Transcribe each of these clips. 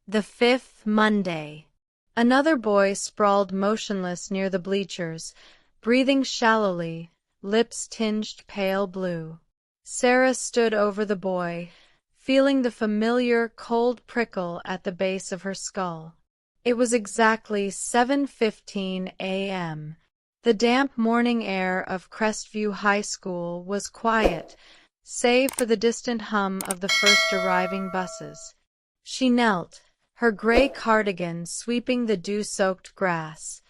The fifth Monday. Another boy sprawled motionless near the bleachers, breathing shallowly, lips tinged pale blue. Sarah stood over the boy, feeling the familiar cold prickle at the base of her skull. It was exactly 7:15 a.m. The damp morning air of Crestview High School was quiet, save for the distant hum of the first arriving buses. She knelt, her gray cardigan sweeping the dew-soaked grass.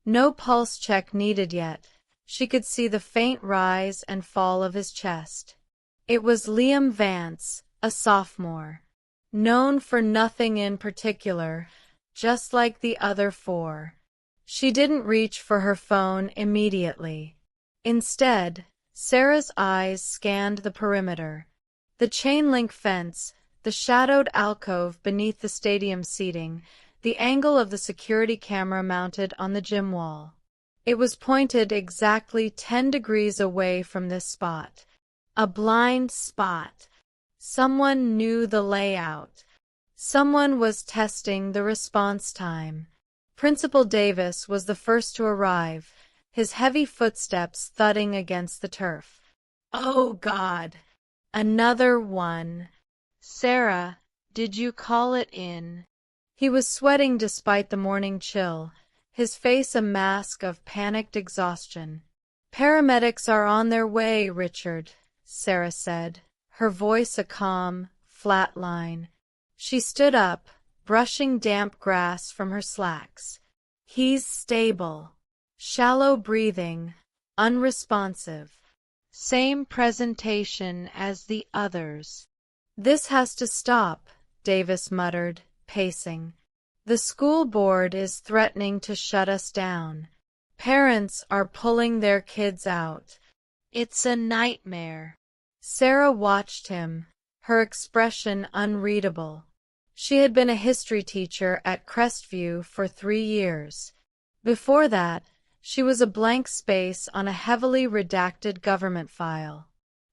No pulse check needed yet. She could see the faint rise and fall of his chest. It was Liam Vance, a sophomore. Known for nothing in particular, just like the other four. She didn't reach for her phone immediately. Instead, Sarah's eyes scanned the perimeter. The chain-link fence, the shadowed alcove beneath the stadium seating, the angle of the security camera mounted on the gym wall. It was pointed exactly 10 degrees away from this spot. A blind spot. Someone knew the layout. Someone was testing the response time. Principal Davis was the first to arrive, his heavy footsteps thudding against the turf. Oh, God! Another one. Sarah, did you call it in? He was sweating despite the morning chill, his face a mask of panicked exhaustion. Paramedics are on their way, Richard, Sarah said, her voice a calm, flat line. She stood up, brushing damp grass from her slacks. He's stable. Shallow breathing, unresponsive. Same presentation as the others. This has to stop, Davis muttered, pacing. The school board is threatening to shut us down. Parents are pulling their kids out. It's a nightmare. Sarah watched him, her expression unreadable. She had been a history teacher at Crestview for 3 years. Before that, she was a blank space on a heavily redacted government file.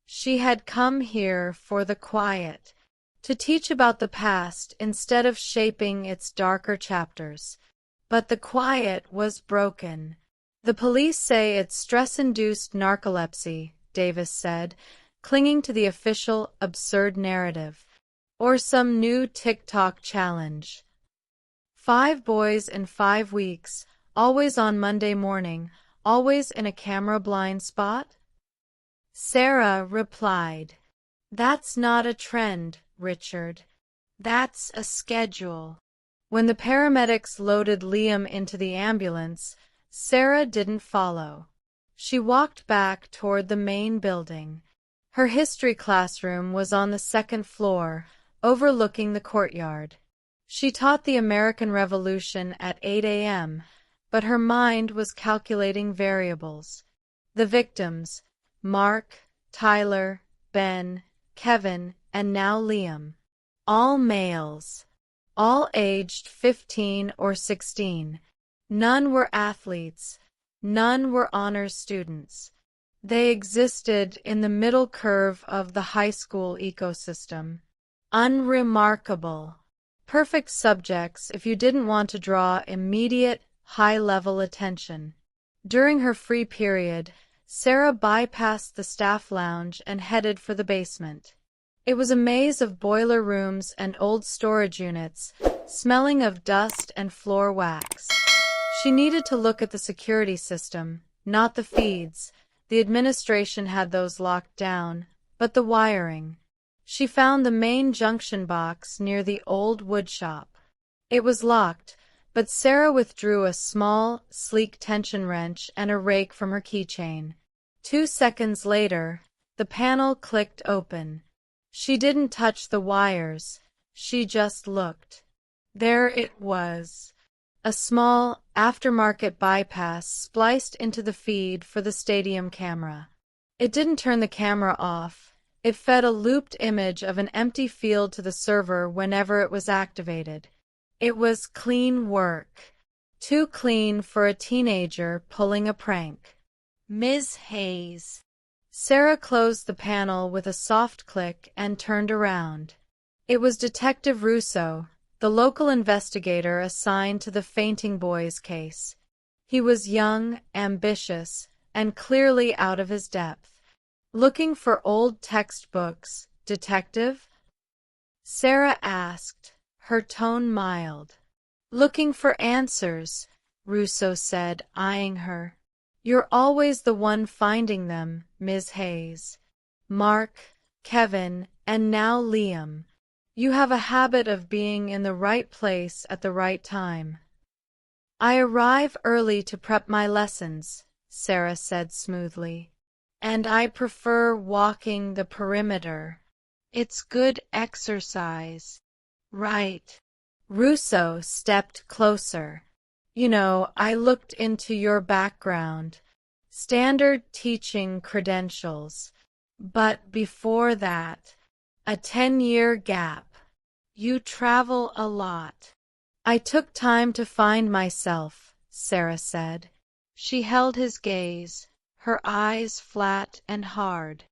She had come here for the quiet, to teach about the past instead of shaping its darker chapters. But the quiet was broken. The police say it's stress-induced narcolepsy, Davis said, clinging to the official, absurd narrative. Or some new TikTok challenge. 5 boys in 5 weeks, always on Monday morning, always in a camera blind spot? Sarah replied, That's not a trend, Richard. That's a schedule. When the paramedics loaded Liam into the ambulance, Sarah didn't follow. She walked back toward the main building. Her history classroom was on the 2nd floor, overlooking the courtyard. She taught the American Revolution at 8 a.m., but her mind was calculating variables. The victims, Mark, Tyler, Ben, Kevin, and now Liam. All males. All aged 15 or 16. None were athletes. None were honors students. They existed in the middle curve of the high school ecosystem. Unremarkable. Perfect subjects if you didn't want to draw immediate, high-level attention. During her free period, Sarah bypassed the staff lounge and headed for the basement. It was a maze of boiler rooms and old storage units, smelling of dust and floor wax. She needed to look at the security system, not the feeds. The administration had those locked down, but the wiring. She found the main junction box near the old woodshop. It was locked, but Sarah withdrew a small, sleek tension wrench and a rake from her keychain. 2 seconds later, the panel clicked open. She didn't touch the wires. She just looked. There it was. A small, aftermarket bypass spliced into the feed for the stadium camera. It didn't turn the camera off. It fed a looped image of an empty field to the server whenever it was activated. It was clean work. Too clean for a teenager pulling a prank. Ms. Hayes. Sarah closed the panel with a soft click and turned around. It was Detective Russo, the local investigator assigned to the fainting boy's case. He was young, ambitious, and clearly out of his depth. "Looking for old textbooks, detective?" Sarah asked, her tone mild. "Looking for answers," Russo said, eyeing her. "You're always the one finding them, Ms. Hayes. Mark, Kevin, and now Liam. You have a habit of being in the right place at the right time." "I arrive early to prep my lessons," Sarah said smoothly. "And I prefer walking the perimeter. It's good exercise." "Right." Russo stepped closer. "You know, I looked into your background. Standard teaching credentials. But before that, a 10-year gap. You travel a lot." "I took time to find myself," Sarah said. She held his gaze, her eyes flat and hard.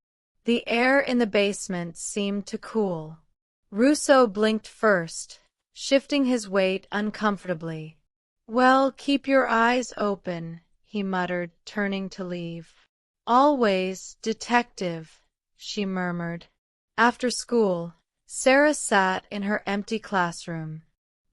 The air in the basement seemed to cool. Russo blinked first, shifting his weight uncomfortably. "Well, keep your eyes open," he muttered, turning to leave. "Always, detective," she murmured. After school, Sarah sat in her empty classroom.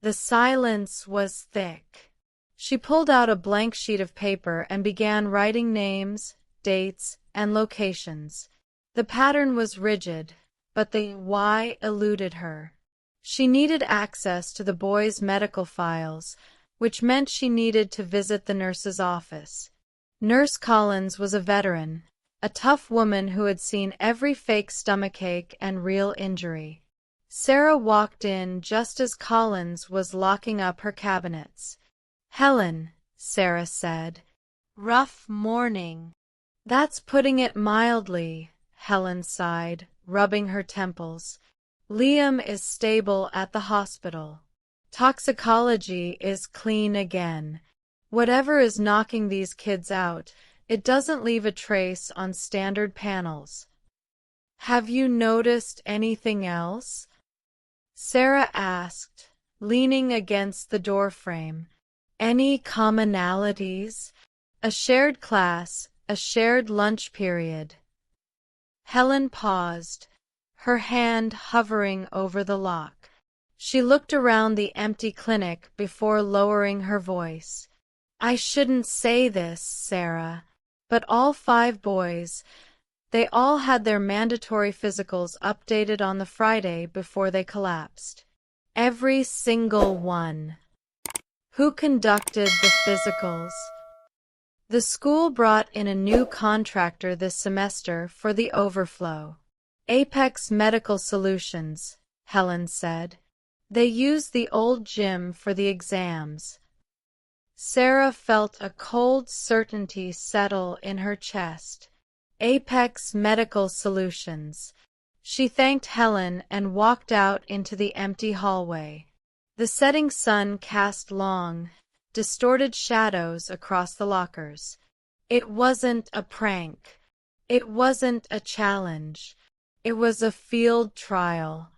The silence was thick. She pulled out a blank sheet of paper and began writing names, dates, and locations. The pattern was rigid, but the why eluded her. She needed access to the boy's medical files, which meant she needed to visit the nurse's office. Nurse Collins was a veteran, a tough woman who had seen every fake stomachache and real injury. Sarah walked in just as Collins was locking up her cabinets. "Helen," Sarah said. "Rough morning." "That's putting it mildly," Helen sighed, rubbing her temples. "Liam is stable at the hospital. Toxicology is clean again. Whatever is knocking these kids out, it doesn't leave a trace on standard panels." "Have you noticed anything else?" Sarah asked, leaning against the doorframe. "Any commonalities? A shared class, a shared lunch period." Helen paused, her hand hovering over the lock. She looked around the empty clinic before lowering her voice. "I shouldn't say this, Sarah, but all 5 boys, they all had their mandatory physicals updated on the Friday before they collapsed. Every single one." "Who conducted the physicals?" "The school brought in a new contractor this semester for the overflow. Apex Medical Solutions," Helen said. "They use the old gym for the exams." Sarah felt a cold certainty settle in her chest. Apex Medical Solutions. She thanked Helen and walked out into the empty hallway. The setting sun cast long, distorted shadows across the lockers. It wasn't a prank. It wasn't a challenge. It was a field trial.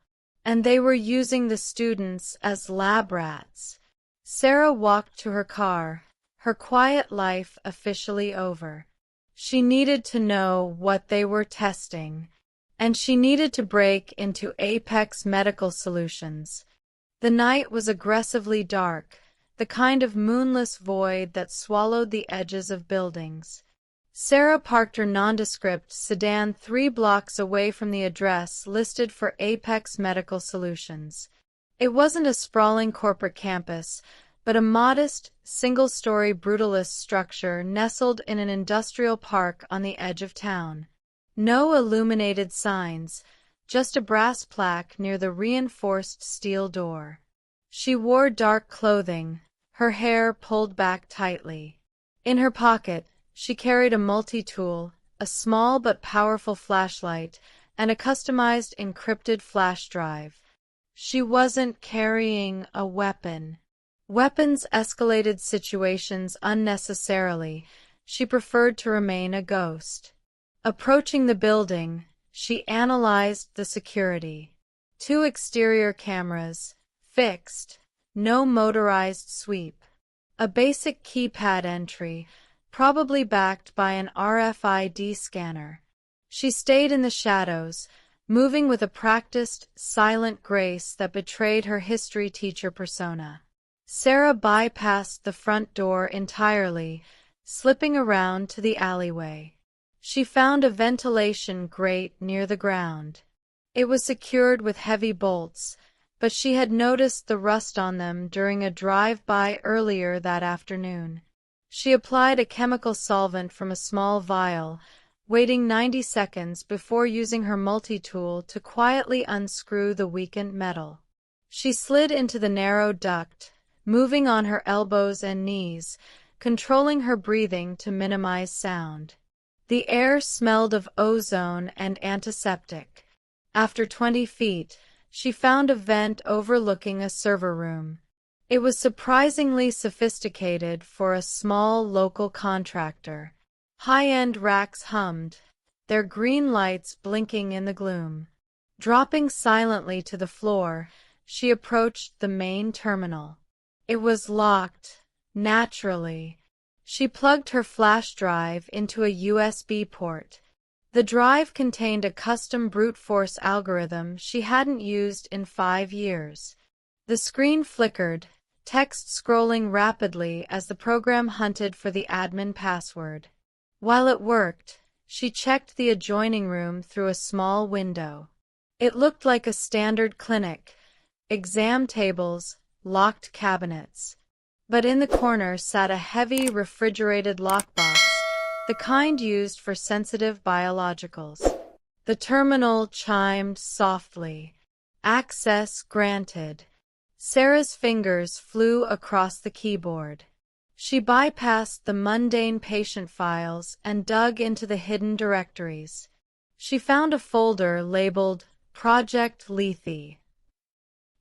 And they were using the students as lab rats. Sarah walked to her car, her quiet life officially over. She needed to know what they were testing, and she needed to break into Apex Medical Solutions. The night was aggressively dark, the kind of moonless void that swallowed the edges of buildings. Sarah parked her nondescript sedan 3 blocks away from the address listed for Apex Medical Solutions. It wasn't a sprawling corporate campus, but a modest, single-story brutalist structure nestled in an industrial park on the edge of town. No illuminated signs, just a brass plaque near the reinforced steel door. She wore dark clothing, her hair pulled back tightly. In her pocket, she carried a multi-tool, a small but powerful flashlight, and a customized encrypted flash drive. She wasn't carrying a weapon. Weapons escalated situations unnecessarily. She preferred to remain a ghost. Approaching the building, she analyzed the security. 2 exterior cameras, Fixed. No motorized sweep. A basic keypad entry, probably backed by an RFID scanner. She stayed in the shadows, moving with a practiced, silent grace that betrayed her history teacher persona. Sarah bypassed the front door entirely, slipping around to the alleyway. She found a ventilation grate near the ground. It was secured with heavy bolts, but she had noticed the rust on them during a drive-by earlier that afternoon. She applied a chemical solvent from a small vial, waiting 90 seconds before using her multi-tool to quietly unscrew the weakened metal. She slid into the narrow duct, moving on her elbows and knees, controlling her breathing to minimize sound. The air smelled of ozone and antiseptic. After 20 feet, she found a vent overlooking a server room. It was surprisingly sophisticated for a small local contractor. High-end racks hummed, their green lights blinking in the gloom. Dropping silently to the floor, she approached the main terminal. It was locked, naturally. She plugged her flash drive into a USB port. The drive contained a custom brute force algorithm she hadn't used in 5 years. The screen flickered, text scrolling rapidly as the program hunted for the admin password. While it worked, she checked the adjoining room through a small window. It looked like a standard clinic, exam tables, locked cabinets. But in the corner sat a heavy refrigerated lockbox, the kind used for sensitive biologicals. The terminal chimed softly. Access granted. Sarah's fingers flew across the keyboard. She bypassed the mundane patient files and dug into the hidden directories. She found a folder labeled Project Lethe.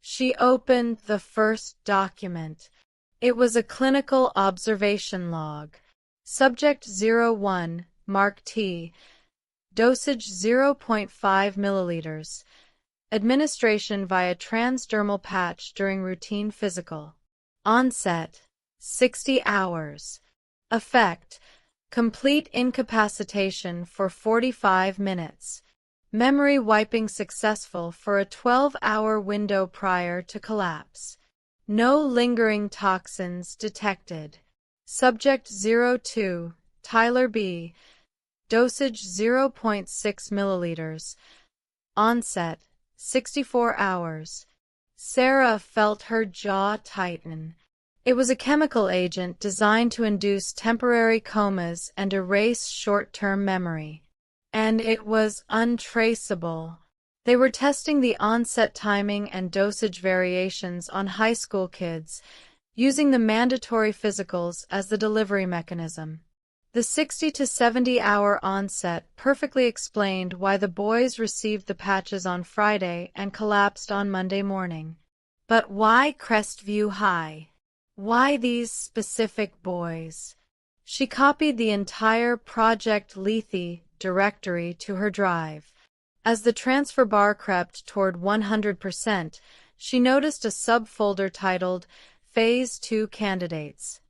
She opened the first document. It was a clinical observation log. Subject 01, Mark T. Dosage 0.5 milliliters. Administration via transdermal patch during routine physical. Onset, 60 hours. Effect, complete incapacitation for 45 minutes. Memory wiping successful for a 12-hour window prior to collapse. No lingering toxins detected. Subject 02, Tyler B. Dosage 0.6 milliliters. Onset, 64 hours. Sarah felt her jaw tighten. It was a chemical agent designed to induce temporary comas and erase short-term memory. And it was untraceable. They were testing the onset timing and dosage variations on high school kids, using the mandatory physicals as the delivery mechanism. The 60 to 70-hour onset perfectly explained why the boys received the patches on Friday and collapsed on Monday morning. But why Crestview High? Why these specific boys? She copied the entire Project Lethe directory to her drive. As the transfer bar crept toward 100%, she noticed a subfolder titled Phase 2 Candidates.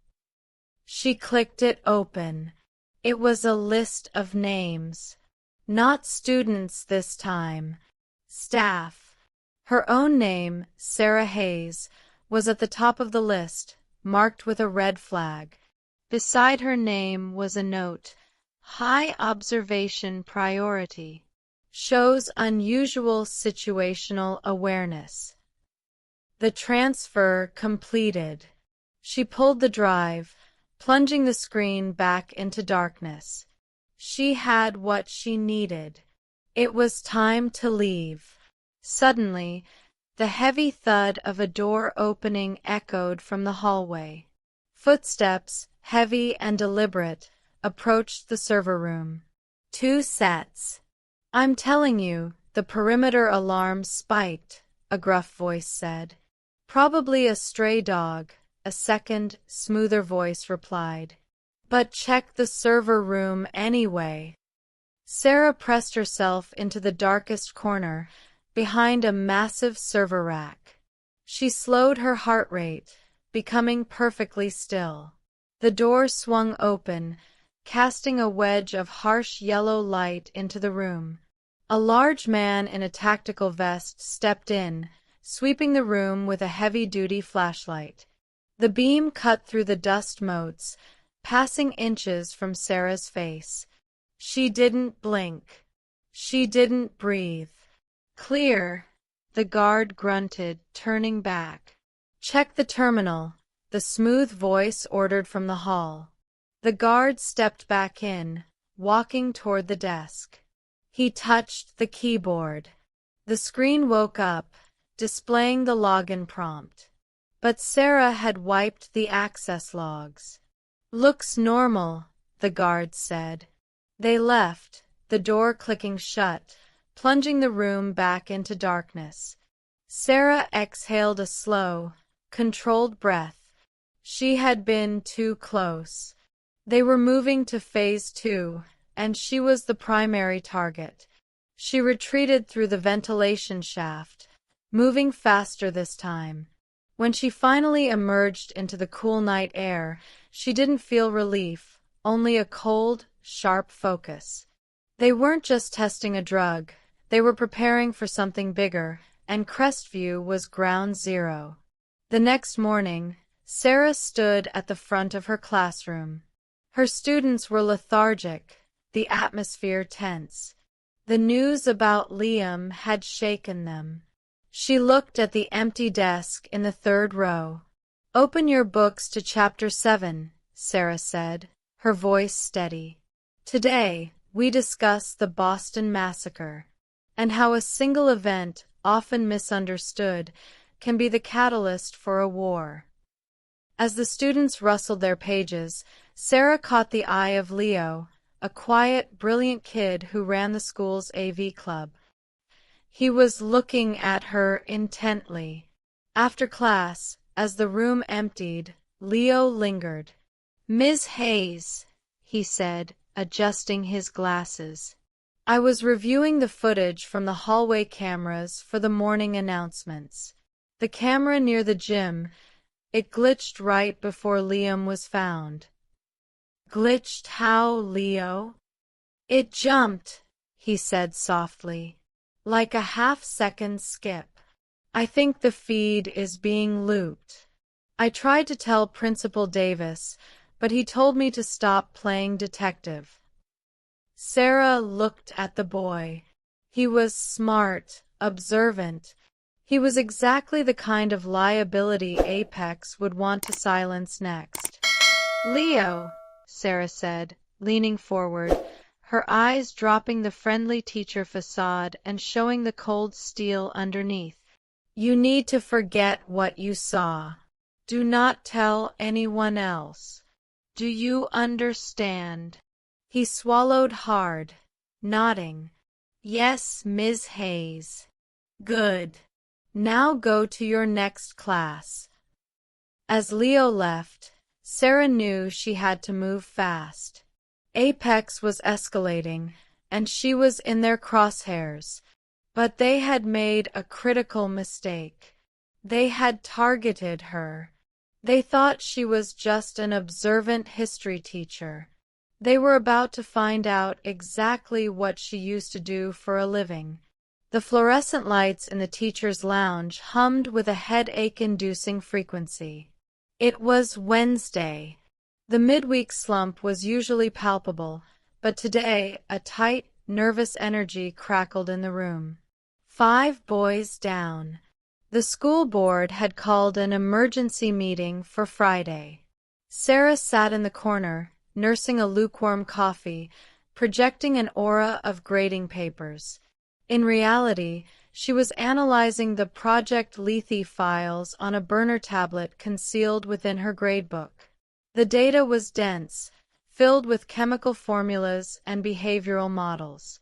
She clicked it open. It was a list of names. Not students this time. Staff. Her own name, Sarah Hayes, was at the top of the list, marked with a red flag. Beside her name was a note, High Observation Priority. Shows unusual situational awareness. The transfer completed. She pulled the drive, plunging the screen back into darkness. She had what she needed. It was time to leave. Suddenly, the heavy thud of a door opening echoed from the hallway. Footsteps, heavy and deliberate, approached the server room. 2 sets. I'm telling you, the perimeter alarm spiked, a gruff voice said. Probably a stray dog, a second, smoother voice replied. But check the server room anyway. Sarah pressed herself into the darkest corner, behind a massive server rack. She slowed her heart rate, becoming perfectly still. The door swung open, casting a wedge of harsh yellow light into the room. A large man in a tactical vest stepped in, sweeping the room with a heavy-duty flashlight. The beam cut through the dust motes, passing inches from Sarah's face. She didn't blink. She didn't breathe. "Clear," the guard grunted, turning back. "Check the terminal," the smooth voice ordered from the hall. The guard stepped back in, walking toward the desk. He touched the keyboard. The screen woke up, displaying the login prompt. But Sarah had wiped the access logs. "Looks normal," the guard said. They left, the door clicking shut, plunging the room back into darkness. Sarah exhaled a slow, controlled breath. She had been too close. They were moving to phase 2, and she was the primary target. She retreated through the ventilation shaft, moving faster this time. When she finally emerged into the cool night air, she didn't feel relief, only a cold, sharp focus. They weren't just testing a drug, they were preparing for something bigger, and Crestview was ground zero. The next morning, Sarah stood at the front of her classroom. Her students were lethargic, the atmosphere tense. The news about Liam had shaken them. She looked at the empty desk in the third row. "Open your books to Chapter 7, Sarah said, her voice steady. "Today, we discuss the Boston Massacre, and how a single event, often misunderstood, can be the catalyst for a war." As the students rustled their pages, Sarah caught the eye of Leo, a quiet, brilliant kid who ran the school's AV club. He was looking at her intently. After class, as the room emptied, Leo lingered. "Ms. Hayes," he said, adjusting his glasses. "I was reviewing the footage from the hallway cameras for the morning announcements. The camera near the gym, it glitched right before Liam was found." "Glitched how, Leo?" "It jumped," he said softly. "Like a half-second skip. I think the feed is being looped. I tried to tell Principal Davis, but he told me to stop playing detective." Sarah looked at the boy. He was smart, observant. He was exactly the kind of liability Apex would want to silence next. "Leo," Sarah said, leaning forward, her eyes dropping the friendly teacher facade and showing the cold steel underneath. "You need to forget what you saw. Do not tell anyone else. Do you understand?" He swallowed hard, nodding. "Yes, Ms. Hayes." "Good. Now go to your next class." As Leo left, Sarah knew she had to move fast. Apex was escalating, and she was in their crosshairs. But they had made a critical mistake. They had targeted her. They thought she was just an observant history teacher. They were about to find out exactly what she used to do for a living. The fluorescent lights in the teacher's lounge hummed with a headache-inducing frequency. It was Wednesday. The midweek slump was usually palpable, but today a tight, nervous energy crackled in the room. 5 boys down. The school board had called an emergency meeting for Friday. Sarah sat in the corner, nursing a lukewarm coffee, projecting an aura of grading papers. In reality, she was analyzing the Project Lethe files on a burner tablet concealed within her gradebook. The data was dense, filled with chemical formulas and behavioral models.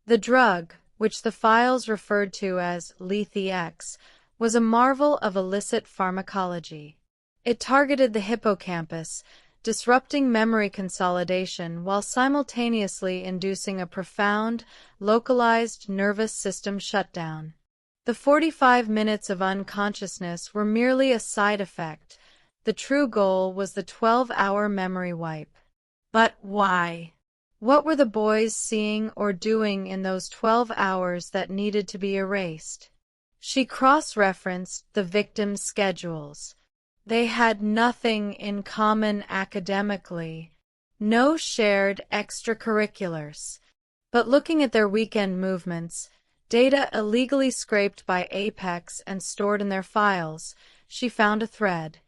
The drug, which the files referred to as Lethe X, was a marvel of illicit pharmacology. It targeted the hippocampus, disrupting memory consolidation while simultaneously inducing a profound, localized nervous system shutdown. The 45 minutes of unconsciousness were merely a side effect. The true goal was the 12-hour memory wipe. But why? What were the boys seeing or doing in those 12 hours that needed to be erased? She cross-referenced the victims' schedules. They had nothing in common academically, no shared extracurriculars. But looking at their weekend movements, data illegally scraped by Apex and stored in their files, she found a thread.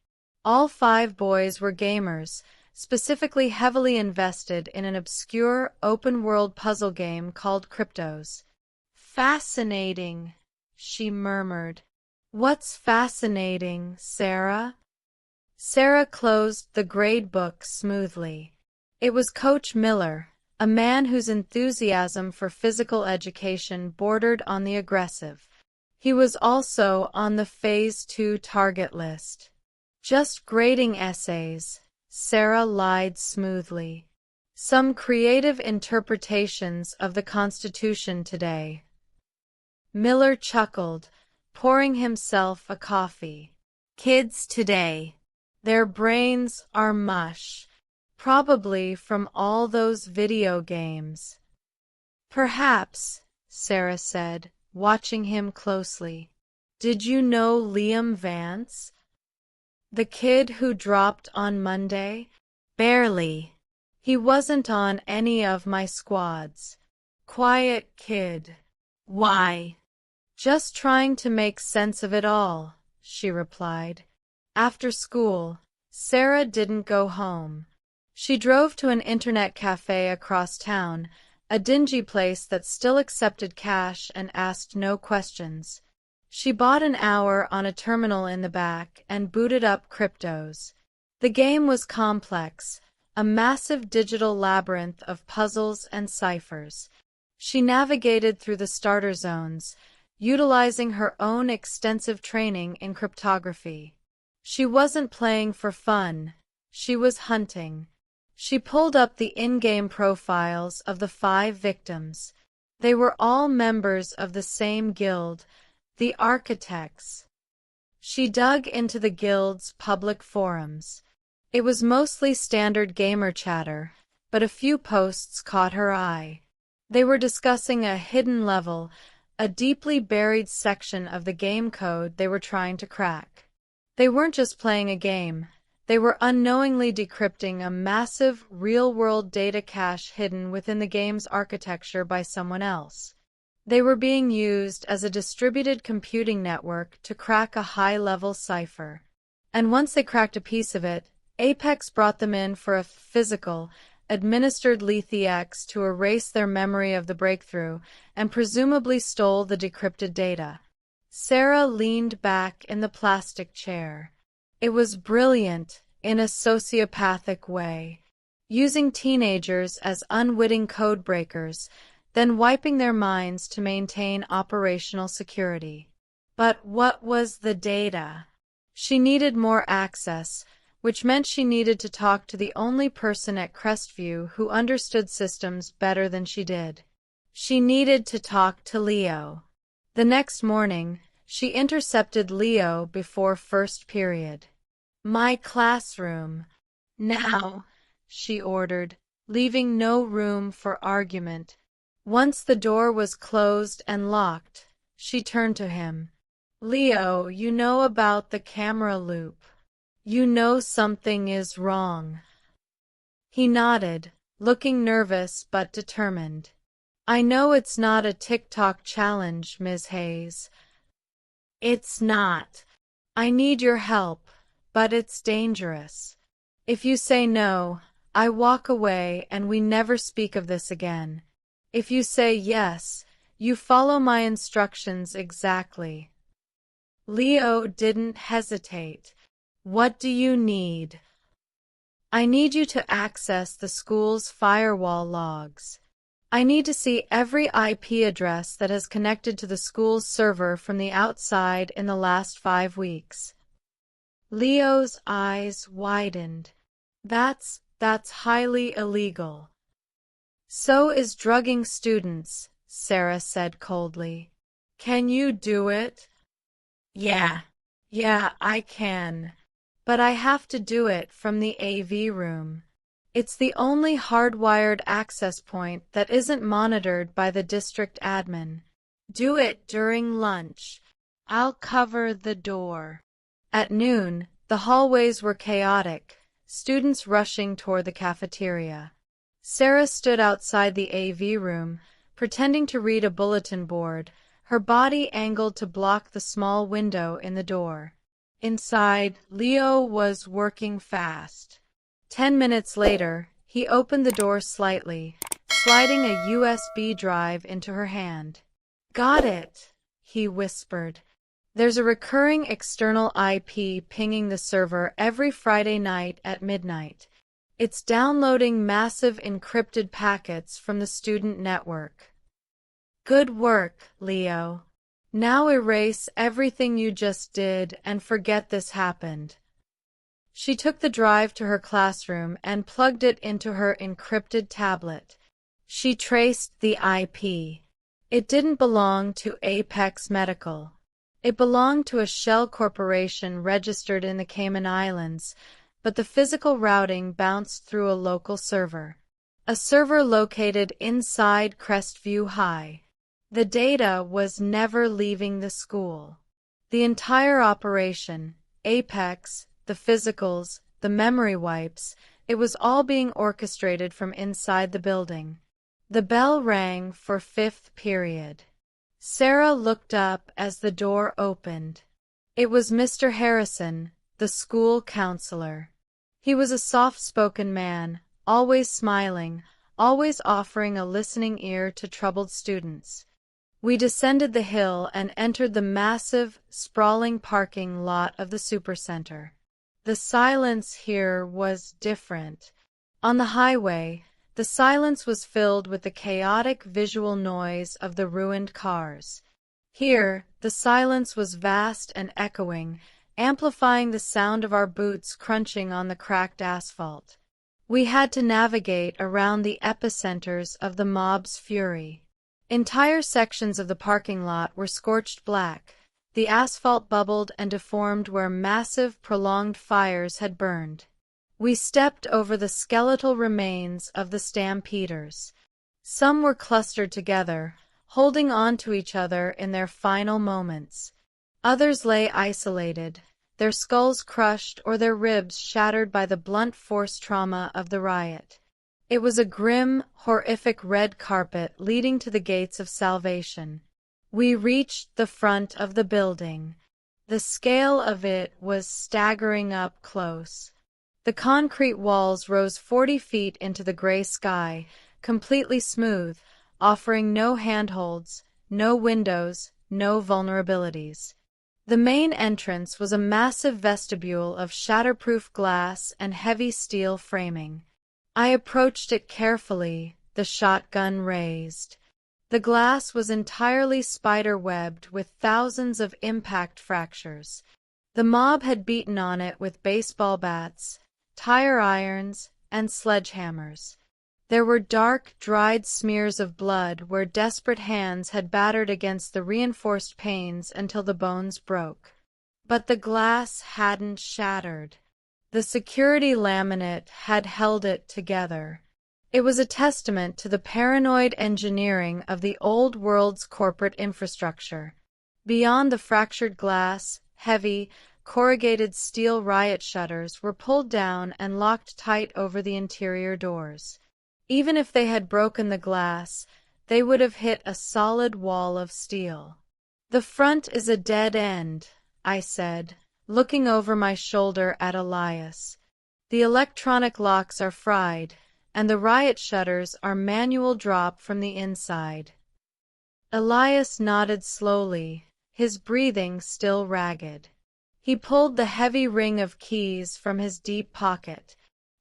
All 5 boys were gamers, specifically heavily invested in an obscure open-world puzzle game called Cryptos. Fascinating, she murmured. What's fascinating, Sarah? Sarah closed the grade book smoothly. It was Coach Miller, a man whose enthusiasm for physical education bordered on the aggressive. He was also on the Phase 2 target list. Just grading essays, Sarah lied smoothly. Some creative interpretations of the Constitution today. Miller chuckled, pouring himself a coffee. Kids today. Their brains are mush. Probably from all those video games. Perhaps, Sarah said, watching him closely. Did you know Liam Vance? The kid who dropped on Monday? Barely. He wasn't on any of my squads. Quiet kid. Why? Just trying to make sense of it all, she replied. After school, Sarah didn't go home. She drove to an internet cafe across town, a dingy place that still accepted cash and asked no questions. She bought an hour on a terminal in the back and booted up Cryptos. The game was complex, a massive digital labyrinth of puzzles and ciphers. She navigated through the starter zones, utilizing her own extensive training in cryptography. She wasn't playing for fun. She was hunting. She pulled up the in-game profiles of the 5 victims. They were all members of the same guild, the Architects. She dug into the guild's public forums. It was mostly standard gamer chatter, but a few posts caught her eye. They were discussing a hidden level, a deeply buried section of the game code they were trying to crack. They weren't just playing a game. They were unknowingly decrypting a massive, real-world data cache hidden within the game's architecture by someone else. They were being used as a distributed computing network to crack a high-level cipher. And once they cracked a piece of it, Apex brought them in for a physical, administered LethX to erase their memory of the breakthrough and presumably stole the decrypted data. Sarah leaned back in the plastic chair. It was brilliant, in a sociopathic way, using teenagers as unwitting code breakers, then wiping their minds to maintain operational security. But what was the data? She needed more access, which meant she needed to talk to the only person at Crestview who understood systems better than she did. She needed to talk to Leo. The next morning, she intercepted Leo before first period. My classroom. Now, she ordered, leaving no room for argument. Once the door was closed and locked, she turned to him. Leo, you know about the camera loop. You know something is wrong. He nodded, looking nervous but determined. I know it's not a TikTok challenge, Ms. Hayes. It's not. I need your help. But it's dangerous. If you say no, I walk away and we never speak of this again. If you say yes, you follow my instructions exactly. Leo didn't hesitate. What do you need? I need you to access the school's firewall logs. I need to see every IP address that has connected to the school's server from the outside in the last 5 weeks. Leo's eyes widened. That's highly illegal. So is drugging students, Sarah said coldly. Can you do it? Yeah. Yeah, I can. But I have to do it from the AV room. It's the only hardwired access point that isn't monitored by the district admin. Do it during lunch. I'll cover the door. At noon, the hallways were chaotic, students rushing toward the cafeteria. Sarah stood outside the AV room, pretending to read a bulletin board, her body angled to block the small window in the door. Inside, Leo was working fast. 10 minutes later, he opened the door slightly, sliding a USB drive into her hand. Got it, he whispered. There's a recurring external IP pinging the server every Friday night at midnight. It's downloading massive encrypted packets from the student network. Good work, Leo. Now erase everything you just did and forget this happened. She took the drive to her classroom and plugged it into her encrypted tablet. She traced the IP. It didn't belong to Apex Medical. It belonged to a shell corporation registered in the Cayman Islands, but the physical routing bounced through a local server. A server located inside Crestview High. The data was never leaving the school. The entire operation, Apex, the physicals, the memory wipes, it was all being orchestrated from inside the building. The bell rang for fifth period. Sarah looked up as the door opened. It was Mr. Harrison, the school counselor. He was a soft-spoken man, always smiling, always offering a listening ear to troubled students. We descended the hill and entered the massive, sprawling parking lot of the supercenter. The silence here was different. On the highway, the silence was filled with the chaotic visual noise of the ruined cars. Here, the silence was vast and echoing, amplifying the sound of our boots crunching on the cracked asphalt. We had to navigate around the epicenters of the mob's fury. Entire sections of the parking lot were scorched black. The asphalt bubbled and deformed where massive, prolonged fires had burned. We stepped over the skeletal remains of the stampeders. Some were clustered together, holding on to each other in their final moments. Others lay isolated, their skulls crushed or their ribs shattered by the blunt force trauma of the riot. It was a grim, horrific red carpet leading to the gates of salvation. We reached the front of the building. The scale of it was staggering up close. The concrete walls rose 40 feet into the gray sky, completely smooth, offering no handholds, no windows, no vulnerabilities. The main entrance was a massive vestibule of shatterproof glass and heavy steel framing. I approached it carefully, the shotgun raised. The glass was entirely spider-webbed with thousands of impact fractures. The mob had beaten on it with baseball bats, tire irons, and sledgehammers. There were dark, dried smears of blood where desperate hands had battered against the reinforced panes until the bones broke. But the glass hadn't shattered. The security laminate had held it together. It was a testament to the paranoid engineering of the old world's corporate infrastructure. Beyond the fractured glass, heavy, corrugated steel riot shutters were pulled down and locked tight over the interior doors. Even if they had broken the glass, they would have hit a solid wall of steel. "The front is a dead end," I said, looking over my shoulder at Elias. "The electronic locks are fried, and the riot shutters are manual drop from the inside." Elias nodded slowly, his breathing still ragged. He pulled the heavy ring of keys from his deep pocket.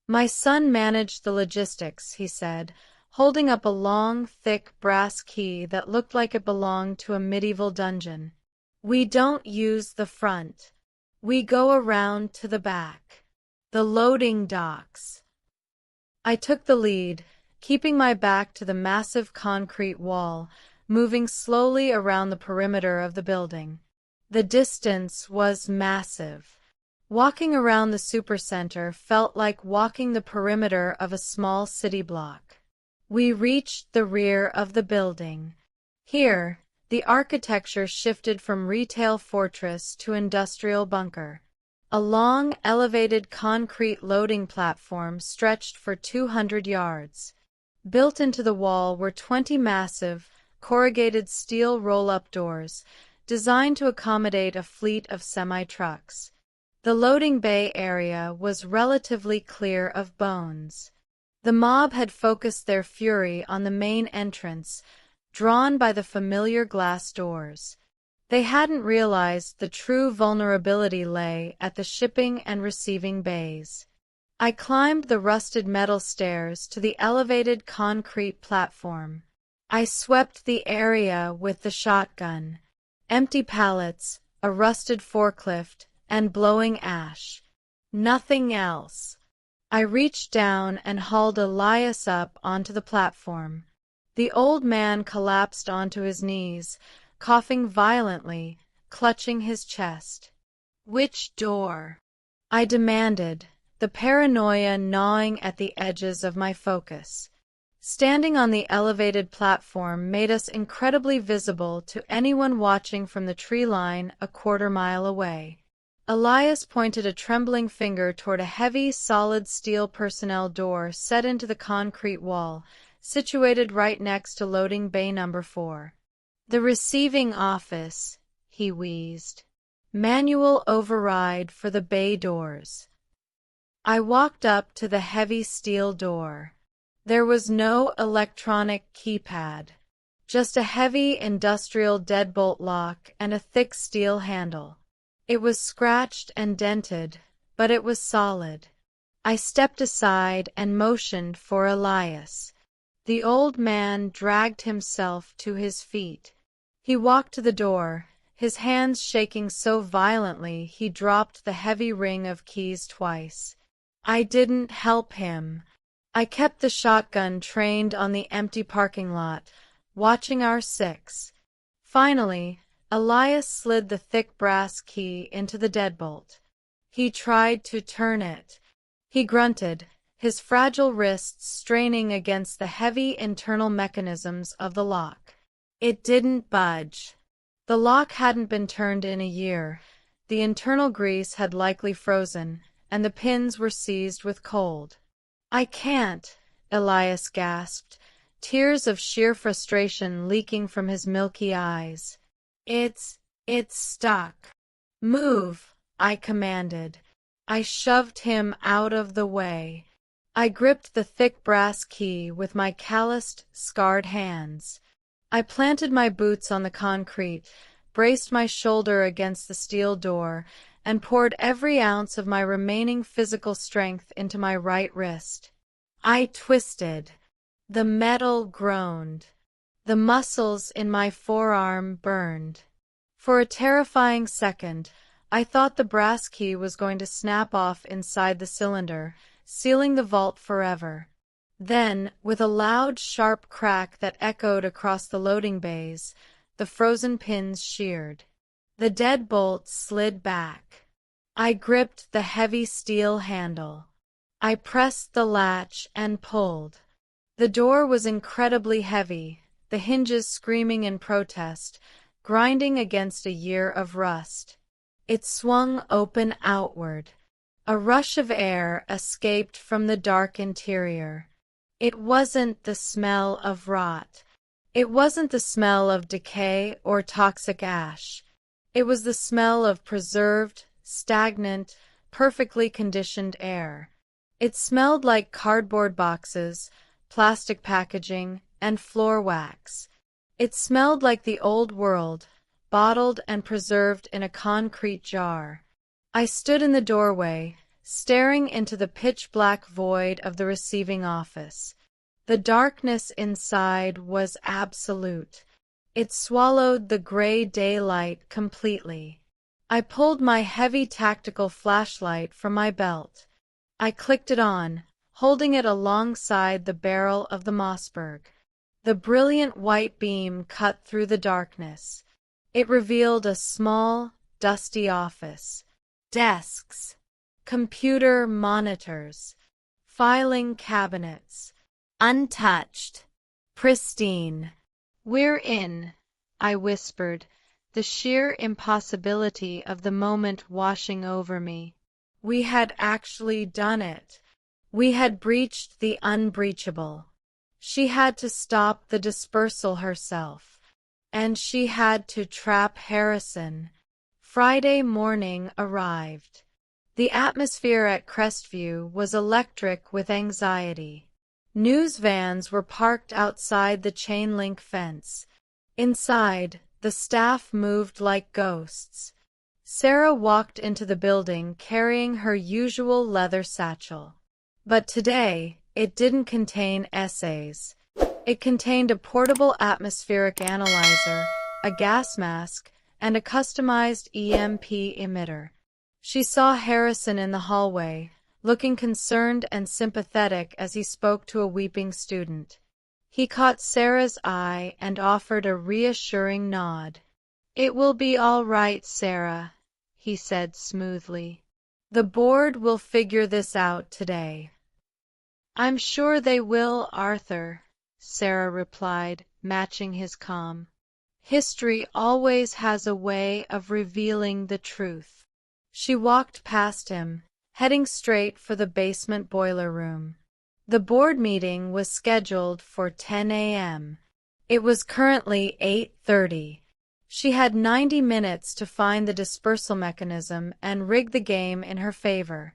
"My son managed the logistics," he said, holding up a long, thick brass key that looked like it belonged to a medieval dungeon. "We don't use the front. We go around to the back. The loading docks." I took the lead, keeping my back to the massive concrete wall, moving slowly around the perimeter of the building. The distance was massive. Walking around the supercenter felt like walking the perimeter of a small city block. We reached the rear of the building. Here, the architecture shifted from retail fortress to industrial bunker. A long, elevated concrete loading platform stretched for 200 yards. Built into the wall were 20 massive, corrugated steel roll-up doors, designed to accommodate a fleet of semi-trucks. The loading bay area was relatively clear of bones. The mob had focused their fury on the main entrance, drawn by the familiar glass doors. They hadn't realized the true vulnerability lay at the shipping and receiving bays. I climbed the rusted metal stairs to the elevated concrete platform. I swept the area with the shotgun. Empty pallets, a rusted forklift, and blowing ash. Nothing else. I reached down and hauled Elias up onto the platform. The old man collapsed onto his knees, coughing violently, clutching his chest. "Which door?" I demanded, the paranoia gnawing at the edges of my focus. Standing on the elevated platform made us incredibly visible to anyone watching from the tree line a quarter-mile away. Elias pointed a trembling finger toward a heavy, solid steel personnel door set into the concrete wall, situated right next to loading bay number 4. "The receiving office," he wheezed. "Manual override for the bay doors." I walked up to the heavy steel door. There was no electronic keypad, just a heavy industrial deadbolt lock and a thick steel handle. It was scratched and dented, but it was solid. I stepped aside and motioned for Elias. The old man dragged himself to his feet. He walked to the door, his hands shaking so violently he dropped the heavy ring of keys twice. I didn't help him. I kept the shotgun trained on the empty parking lot, watching our 6. Finally, Elias slid the thick brass key into the deadbolt. He tried to turn it. He grunted, his fragile wrists straining against the heavy internal mechanisms of the lock. It didn't budge. The lock hadn't been turned in a year. The internal grease had likely frozen, and the pins were seized with cold. "I can't," Elias gasped, tears of sheer frustration leaking from his milky eyes. It's stuck." "Move," I commanded. I shoved him out of the way. I gripped the thick brass key with my calloused, scarred hands. I planted my boots on the concrete, braced my shoulder against the steel door, and poured every ounce of my remaining physical strength into my right wrist. I twisted. The metal groaned. The muscles in my forearm burned. For a terrifying second, I thought the brass key was going to snap off inside the cylinder, sealing the vault forever. Then, with a loud, sharp crack that echoed across the loading bays, the frozen pins sheared. The deadbolt slid back. I gripped the heavy steel handle. I pressed the latch and pulled. The door was incredibly heavy, the hinges screaming in protest, grinding against a year of rust. It swung open outward. A rush of air escaped from the dark interior. It wasn't the smell of rot. It wasn't the smell of decay or toxic ash. It was the smell of preserved, stagnant, perfectly conditioned air. It smelled like cardboard boxes, plastic packaging, and floor wax. It smelled like the old world, bottled and preserved in a concrete jar. I stood in the doorway, staring into the pitch-black void of the receiving office. The darkness inside was absolute. It swallowed the gray daylight completely. I pulled my heavy tactical flashlight from my belt. I clicked it on, holding it alongside the barrel of the Mossberg. The brilliant white beam cut through the darkness. It revealed a small, dusty office. Desks, computer monitors, filing cabinets. Untouched. Pristine. "We're in," I whispered, the sheer impossibility of the moment washing over me. We had actually done it. We had breached the unbreachable. She had to stop the dispersal herself. And she had to trap Harrison. Friday morning arrived. The atmosphere at Crestview was electric with anxiety. News vans were parked outside the chain-link fence. Inside, the staff moved like ghosts. Sarah walked into the building carrying her usual leather satchel. But today, it didn't contain essays. It contained a portable atmospheric analyzer, a gas mask, and a customized EMP emitter. She saw Harrison in the hallway, looking concerned and sympathetic as he spoke to a weeping student. He caught Sarah's eye and offered a reassuring nod. "It will be all right, Sarah," he said smoothly. "The board will figure this out today." "I'm sure they will, Arthur," Sarah replied, matching his calm. "History always has a way of revealing the truth." She walked past him, heading straight for the basement boiler room. The board meeting was scheduled for 10 a.m. It was currently 8:30. She had 90 minutes to find the dispersal mechanism and rig the game in her favor.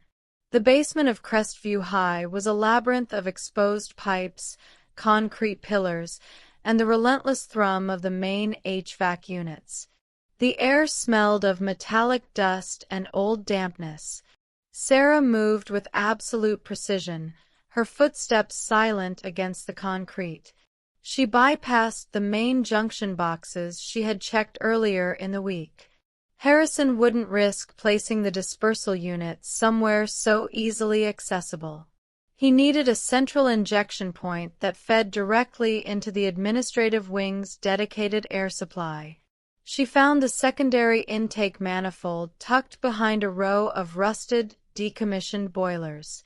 The basement of Crestview High was a labyrinth of exposed pipes, concrete pillars, and the relentless thrum of the main HVAC units. The air smelled of metallic dust and old dampness. Sarah moved with absolute precision, her footsteps silent against the concrete. She bypassed the main junction boxes she had checked earlier in the week. Harrison wouldn't risk placing the dispersal unit somewhere so easily accessible. He needed a central injection point that fed directly into the administrative wing's dedicated air supply. She found the secondary intake manifold tucked behind a row of rusted, decommissioned boilers.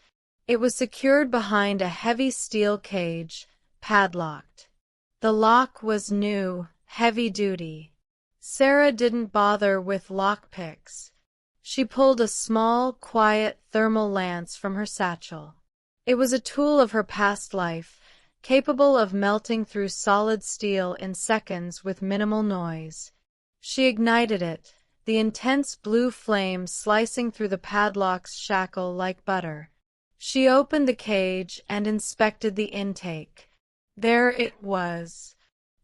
It was secured behind a heavy steel cage, padlocked. The lock was new, heavy-duty. Sarah didn't bother with lockpicks. She pulled a small, quiet thermal lance from her satchel. It was a tool of her past life, capable of melting through solid steel in seconds with minimal noise. She ignited it, the intense blue flame slicing through the padlock's shackle like butter. She opened the cage and inspected the intake. There it was.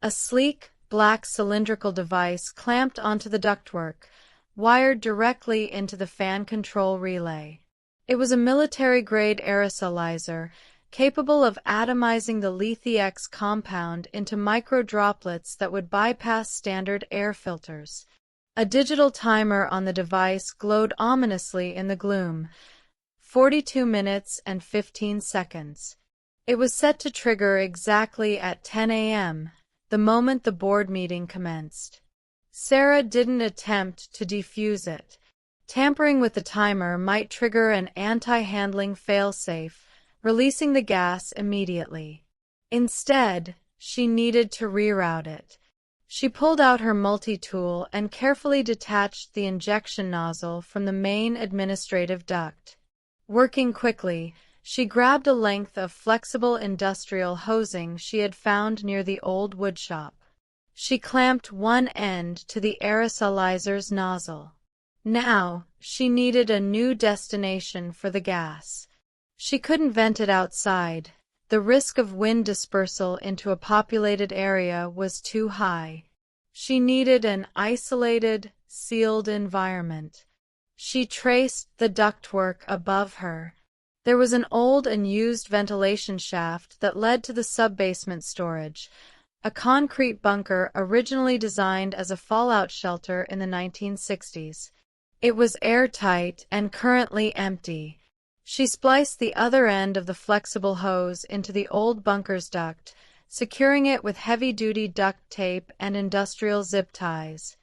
A sleek, black cylindrical device clamped onto the ductwork, wired directly into the fan control relay. It was a military-grade aerosolizer, capable of atomizing the Lithium-X compound into micro-droplets that would bypass standard air filters. A digital timer on the device glowed ominously in the gloom. 42 minutes and 15 seconds. It was set to trigger exactly at 10 a.m., the moment the board meeting commenced. Sarah didn't attempt to defuse it. Tampering with the timer might trigger an anti-handling failsafe, releasing the gas immediately. Instead, she needed to reroute it. She pulled out her multi-tool and carefully detached the injection nozzle from the main administrative duct. Working quickly, she grabbed a length of flexible industrial hosing she had found near the old woodshop. She clamped one end to the aerosolizer's nozzle. Now, she needed a new destination for the gas. She couldn't vent it outside. The risk of wind dispersal into a populated area was too high. She needed an isolated, sealed environment. She traced the ductwork above her. There was an old and used ventilation shaft that led to the sub-basement storage, a concrete bunker originally designed as a fallout shelter in the 1960s. It was airtight and currently empty. She spliced the other end of the flexible hose into the old bunker's duct, securing it with heavy-duty duct tape and industrial zip ties.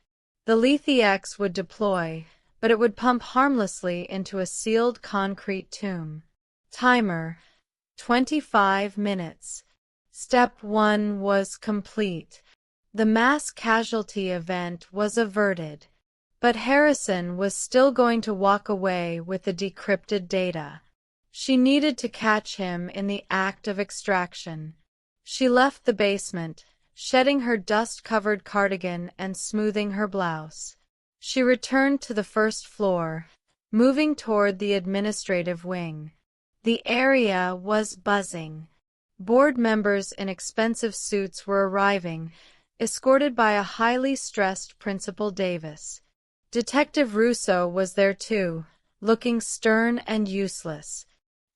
The Lethe-X would deploy, but it would pump harmlessly into a sealed concrete tomb. Timer: 25 minutes. Step 1 was complete. The mass casualty event was averted. But Harrison was still going to walk away with the decrypted data. She needed to catch him in the act of extraction. She left the basement, shedding her dust-covered cardigan and smoothing her blouse. She returned to the first floor, moving toward the administrative wing. The area was buzzing. Board members in expensive suits were arriving, escorted by a highly stressed Principal Davis. Detective Russo was there too, looking stern and useless.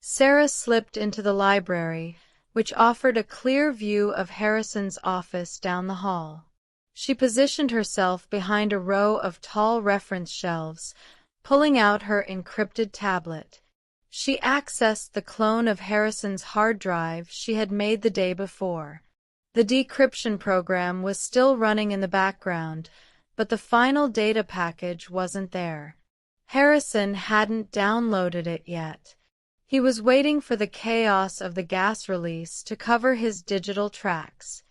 Sarah slipped into the library, which offered a clear view of Harrison's office down the hall. She positioned herself behind a row of tall reference shelves, pulling out her encrypted tablet. She accessed the clone of Harrison's hard drive she had made the day before. The decryption program was still running in the background, but the final data package wasn't there. Harrison hadn't downloaded it yet. He was waiting for the chaos of the gas release to cover his digital tracks.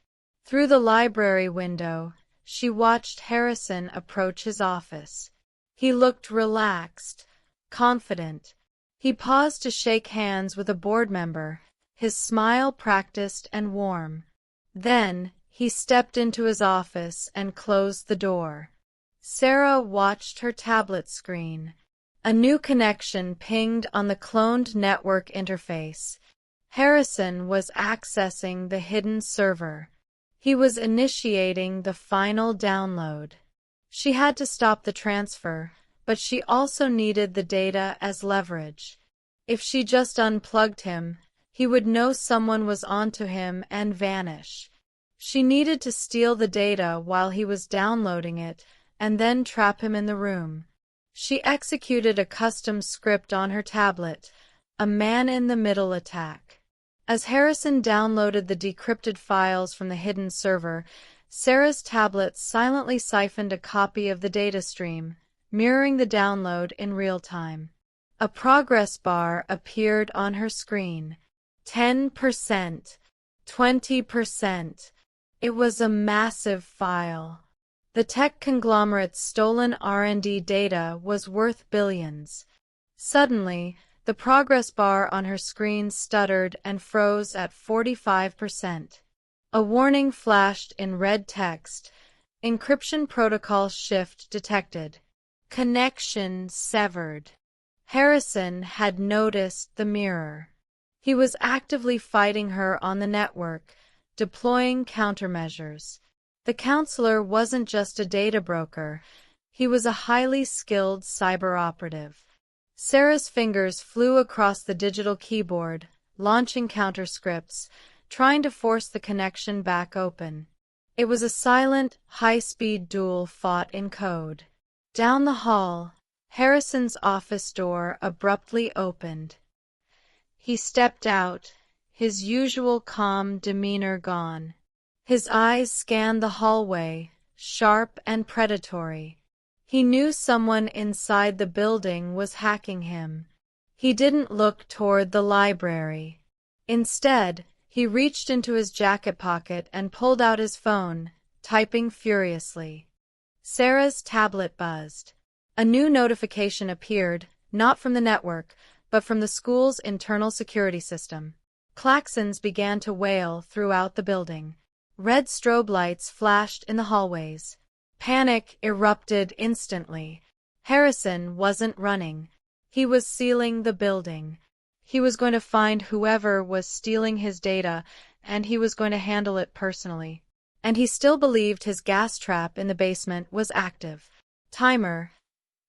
Through the library window, she watched Harrison approach his office. He looked relaxed, confident. He paused to shake hands with a board member, his smile practiced and warm. Then, he stepped into his office and closed the door. Sarah watched her tablet screen. A new connection pinged on the cloned network interface. Harrison was accessing the hidden server. He was initiating the final download. She had to stop the transfer, but she also needed the data as leverage. If she just unplugged him, he would know someone was onto him and vanish. She needed to steal the data while he was downloading it, and then trap him in the room. She executed a custom script on her tablet, a man-in-the-middle attack. As Harrison downloaded the decrypted files from the hidden server, Sarah's tablet silently siphoned a copy of the data stream, mirroring the download in real time. A progress bar appeared on her screen. 10%, 20%. It was a massive file. The tech conglomerate's stolen R&D data was worth billions. Suddenly, the progress bar on her screen stuttered and froze at 45%. A warning flashed in red text. Encryption protocol shift detected. Connection severed. Harrison had noticed the mirror. He was actively fighting her on the network, deploying countermeasures. The counselor wasn't just a data broker, he was a highly skilled cyber operative. Sarah's fingers flew across the digital keyboard, launching counterscripts, trying to force the connection back open. It was a silent, high-speed duel fought in code. Down the hall, Harrison's office door abruptly opened. He stepped out, his usual calm demeanor gone. His eyes scanned the hallway, sharp and predatory. He knew someone inside the building was hacking him. He didn't look toward the library. Instead, he reached into his jacket pocket and pulled out his phone, typing furiously. Sarah's tablet buzzed. A new notification appeared, not from the network, but from the school's internal security system. Klaxons began to wail throughout the building. Red strobe lights flashed in the hallways. Panic erupted instantly. Harrison wasn't running. He was sealing the building. He was going to find whoever was stealing his data, and he was going to handle it personally. And he still believed his gas trap in the basement was active. Timer: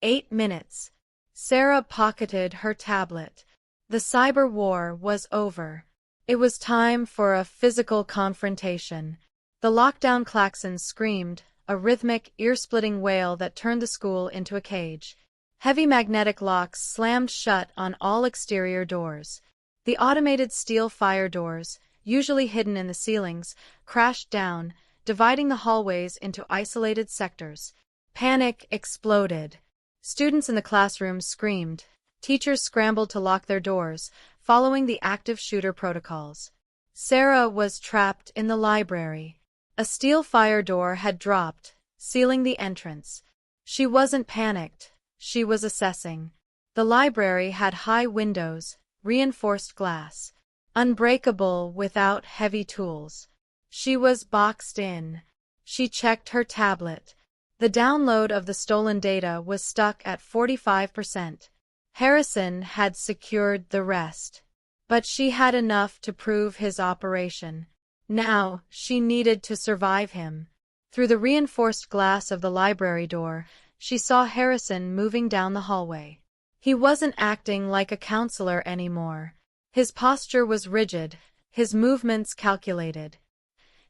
8 minutes. Sarah pocketed her tablet. The cyber war was over. It was time for a physical confrontation. The lockdown klaxon screamed, a rhythmic, ear-splitting wail that turned the school into a cage. Heavy magnetic locks slammed shut on all exterior doors. The automated steel fire doors, usually hidden in the ceilings, crashed down, dividing the hallways into isolated sectors. Panic exploded. Students in the classrooms screamed. Teachers scrambled to lock their doors, following the active shooter protocols. Sarah was trapped in the library. A steel fire door had dropped, sealing the entrance. She wasn't panicked. She was assessing. The library had high windows, reinforced glass, unbreakable without heavy tools. She was boxed in. She checked her tablet. The download of the stolen data was stuck at 45%. Harrison had secured the rest. But she had enough to prove his operation. Now, she needed to survive him. Through the reinforced glass of the library door, she saw Harrison moving down the hallway. He wasn't acting like a counselor anymore. His posture was rigid, his movements calculated.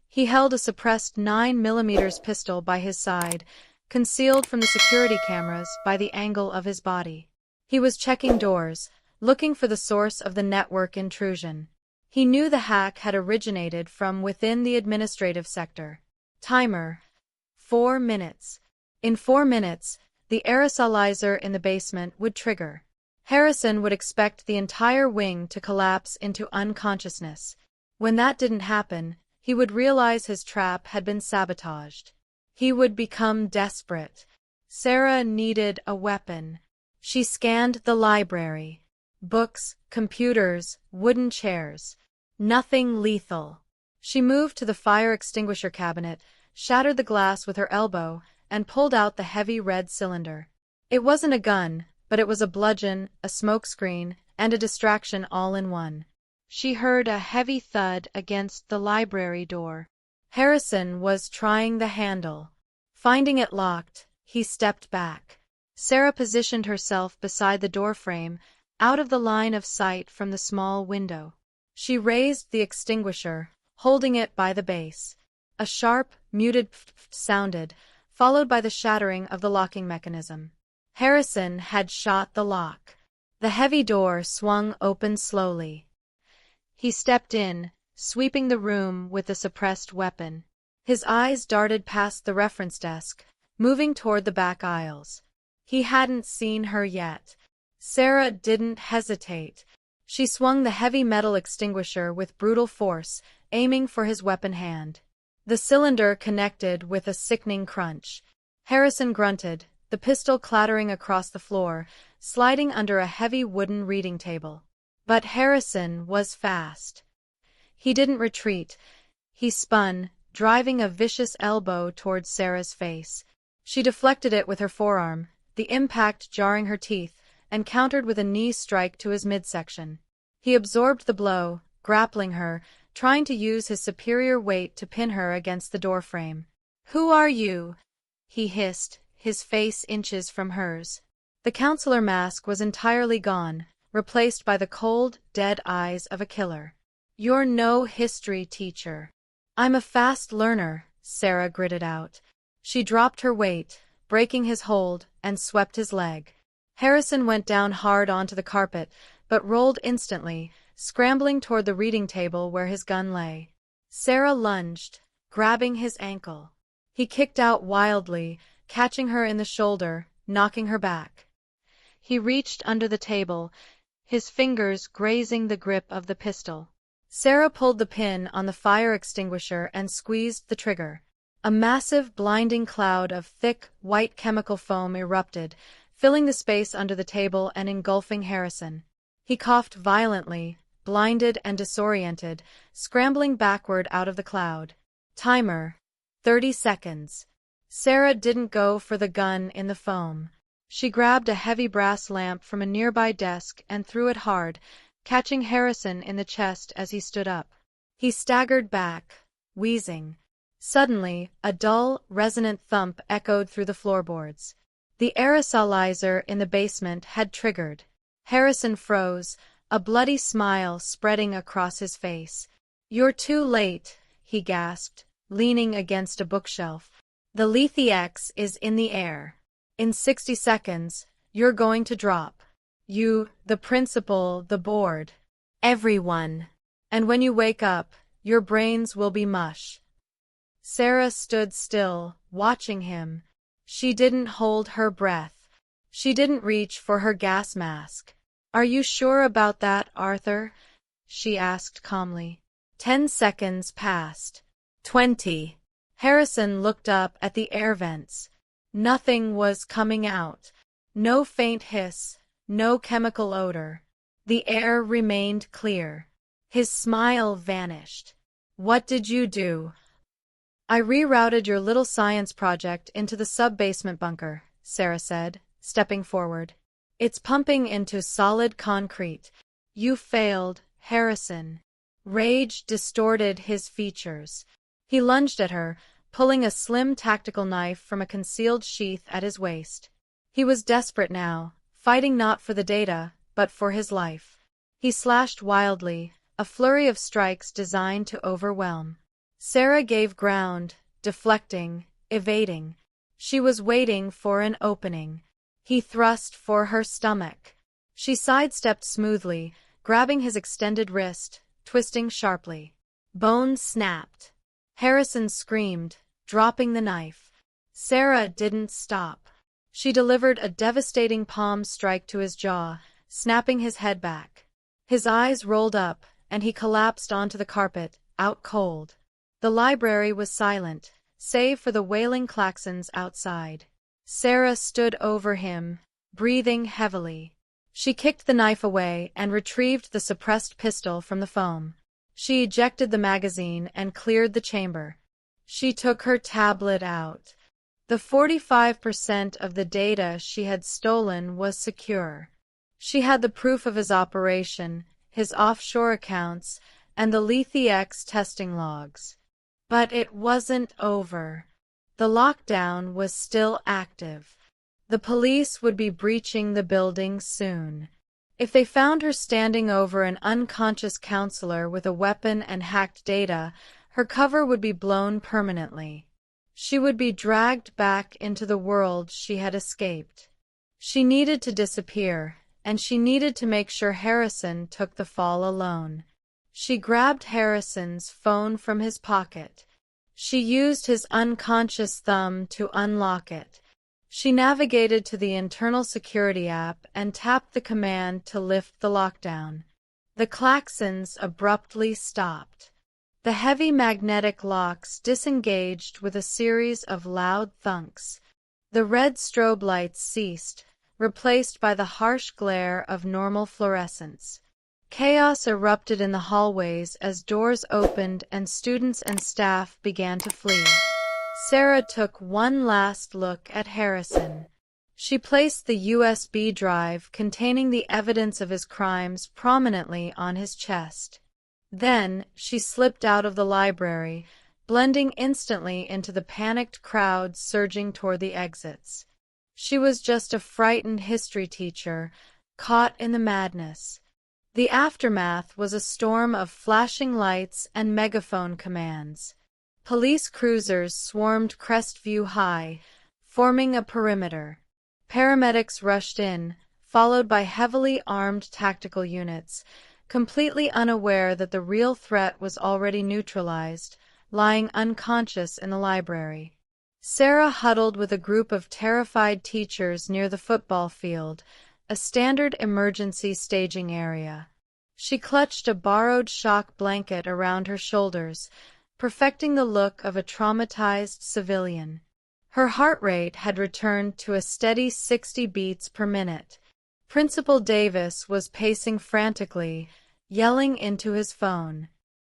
He held a suppressed 9mm pistol by his side, concealed from the security cameras by the angle of his body. He was checking doors, looking for the source of the network intrusion. He knew the hack had originated from within the administrative sector. Timer: 4 minutes. In 4 minutes, the aerosolizer in the basement would trigger. Harrison would expect the entire wing to collapse into unconsciousness. When that didn't happen, he would realize his trap had been sabotaged. He would become desperate. Sarah needed a weapon. She scanned the library. Books, computers, wooden chairs. Nothing lethal. She moved to the fire extinguisher cabinet, shattered the glass with her elbow, and pulled out the heavy red cylinder. It wasn't a gun, but it was a bludgeon, a smokescreen, and a distraction all in one. She heard a heavy thud against the library door. Harrison was trying the handle. Finding it locked, he stepped back. Sarah positioned herself beside the doorframe, out of the line of sight from the small window. She raised the extinguisher, holding it by the base. A sharp, muted pft sounded, followed by the shattering of the locking mechanism. Harrison had shot the lock. The heavy door swung open slowly. He stepped in, sweeping the room with the suppressed weapon. His eyes darted past the reference desk, moving toward the back aisles. He hadn't seen her yet. Sarah didn't hesitate. She swung the heavy metal extinguisher with brutal force, aiming for his weapon hand. The cylinder connected with a sickening crunch. Harrison grunted, the pistol clattering across the floor, sliding under a heavy wooden reading table. But Harrison was fast. He didn't retreat. He spun, driving a vicious elbow toward Sarah's face. She deflected it with her forearm, the impact jarring her teeth, and countered with a knee strike to his midsection. He absorbed the blow, grappling her, trying to use his superior weight to pin her against the doorframe. "Who are you?" he hissed, his face inches from hers. The counselor mask was entirely gone, replaced by the cold, dead eyes of a killer. "You're no history teacher." "I'm a fast learner," Sarah gritted out. She dropped her weight, breaking his hold, and swept his leg. Harrison went down hard onto the carpet, but rolled instantly, scrambling toward the reading table where his gun lay. Sarah lunged, grabbing his ankle. He kicked out wildly, catching her in the shoulder, knocking her back. He reached under the table, his fingers grazing the grip of the pistol. Sarah pulled the pin on the fire extinguisher and squeezed the trigger. A massive, blinding cloud of thick, white chemical foam erupted, filling the space under the table and engulfing Harrison. He coughed violently, blinded and disoriented, scrambling backward out of the cloud. Timer: 30 seconds. Sarah didn't go for the gun in the foam. She grabbed a heavy brass lamp from a nearby desk and threw it hard, catching Harrison in the chest as he stood up. He staggered back, wheezing. Suddenly, a dull, resonant thump echoed through the floorboards. The aerosolizer in the basement had triggered. Harrison froze, a bloody smile spreading across his face. "You're too late," he gasped, leaning against a bookshelf. "The Lethe-X is in the air. In 60 seconds, you're going to drop. You, the principal, the board. Everyone. And when you wake up, Your brains will be mush. Sarah stood still, watching him. She didn't hold her breath. She didn't reach for her gas mask. Are you sure about that, Arthur? She asked calmly. 10 seconds passed. 20. Harrison looked up at the air vents. Nothing was coming out. No faint hiss, no chemical odor. The air remained clear. His smile vanished. What did you do? I rerouted your little science project into the sub-basement bunker, Sarah said, stepping forward. It's pumping into solid concrete. You failed, Harrison. Rage distorted his features. He lunged at her, pulling a slim tactical knife from a concealed sheath at his waist. He was desperate now, fighting not for the data, but for his life. He slashed wildly, a flurry of strikes designed to overwhelm. Sarah gave ground, deflecting, evading. She was waiting for an opening. He thrust for her stomach. She sidestepped smoothly, grabbing his extended wrist, twisting sharply. Bones snapped. Harrison screamed, dropping the knife. Sarah didn't stop. She delivered a devastating palm strike to his jaw, snapping his head back. His eyes rolled up, and he collapsed onto the carpet, out cold. The library was silent, save for the wailing klaxons outside. Sarah stood over him, breathing heavily. She kicked the knife away and retrieved the suppressed pistol from the foam. She ejected the magazine and cleared the chamber. She took her tablet out. The 45% of the data she had stolen was secure. She had the proof of his operation, his offshore accounts, and the LetheX testing logs. But it wasn't over. The lockdown was still active. The police would be breaching the building soon. If they found her standing over an unconscious counselor with a weapon and hacked data, her cover would be blown permanently. She would be dragged back into the world she had escaped. She needed to disappear, and she needed to make sure Harrison took the fall alone. She grabbed Harrison's phone from his pocket. She used his unconscious thumb to unlock it. She navigated to the internal security app and tapped the command to lift the lockdown. The klaxons abruptly stopped. The heavy magnetic locks disengaged with a series of loud thunks. The red strobe lights ceased, replaced by the harsh glare of normal fluorescence. Chaos erupted in the hallways as doors opened and students and staff began to flee. Sarah took one last look at Harrison. She placed the USB drive containing the evidence of his crimes prominently on his chest. Then she slipped out of the library, blending instantly into the panicked crowd surging toward the exits. She was just a frightened history teacher, caught in the madness. The aftermath was a storm of flashing lights and megaphone commands. Police cruisers swarmed Crestview High, forming a perimeter. Paramedics rushed in, followed by heavily armed tactical units, completely unaware that the real threat was already neutralized, lying unconscious in the library. Sarah huddled with a group of terrified teachers near the football field, a standard emergency staging area. She clutched a borrowed shock blanket around her shoulders, perfecting the look of a traumatized civilian. Her heart rate had returned to a steady 60 beats per minute. Principal Davis was pacing frantically, yelling into his phone.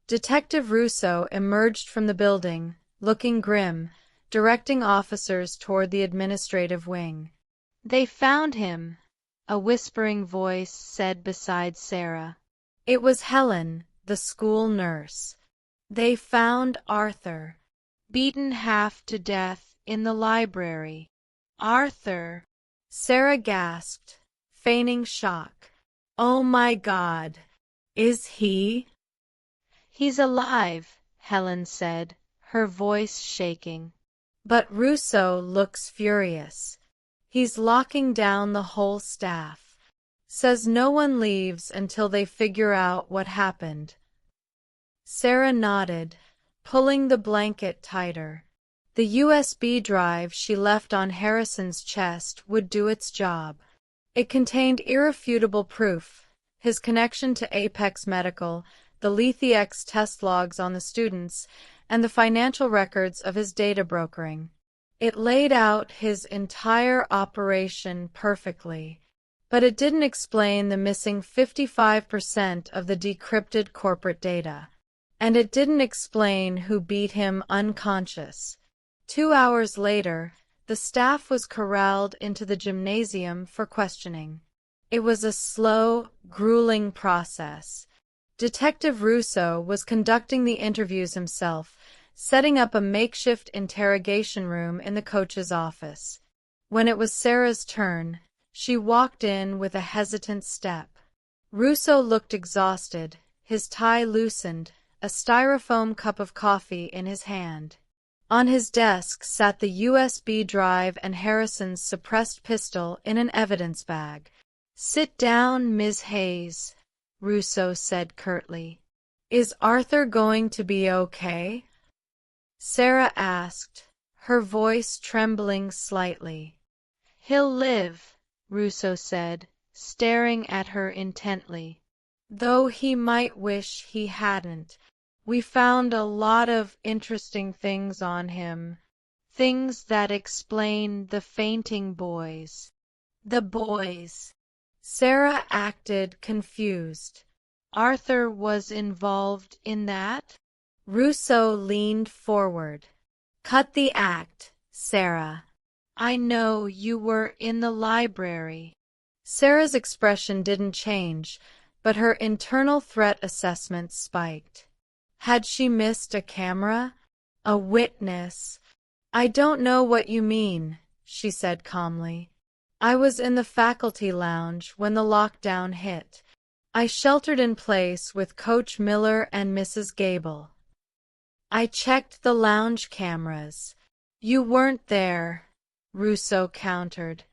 Detective Russo emerged from the building, looking grim, directing officers toward the administrative wing. "They found him," a whispering voice said beside Sarah. It was Helen, the school nurse. "They found Arthur, beaten half to death in the library." "Arthur!" Sarah gasped, feigning shock. "Oh my God! Is he?" "He's alive," Helen said, her voice shaking. "But Russo looks furious. He's locking down the whole staff. Says no one leaves until they figure out what happened." Sarah nodded, pulling the blanket tighter. The USB drive she left on Harrison's chest would do its job. It contained irrefutable proof: his connection to Apex Medical, the LitheX test logs on the students, and the financial records of his data brokering. It laid out his entire operation perfectly, but it didn't explain the missing 55% of the decrypted corporate data. And it didn't explain who beat him unconscious. 2 hours later, the staff was corralled into the gymnasium for questioning. It was a slow, grueling process. Detective Russo was conducting the interviews himself, setting up a makeshift interrogation room in the coach's office. When it was Sarah's turn, she walked in with a hesitant step. Russo looked exhausted, his tie loosened, a styrofoam cup of coffee in his hand. On his desk sat the USB drive and Harrison's suppressed pistol in an evidence bag. "Sit down, Ms. Hayes," Russo said curtly. "Is Arthur going to be okay?" Sarah asked, her voice trembling slightly. "He'll live," Russo said, staring at her intently. "Though he might wish he hadn't. We found a lot of interesting things on him. Things that explain the fainting boys." "The boys?" Sarah acted confused. "Arthur was involved in that?" Russo leaned forward. "Cut the act, Sarah. I know you were in the library." Sarah's expression didn't change, but her internal threat assessment spiked. Had she missed a camera? A witness? "I don't know what you mean," she said calmly. "I was in the faculty lounge when the lockdown hit. I sheltered in place with Coach Miller and Mrs. Gable. I checked the lounge cameras." "You weren't there," Russo countered.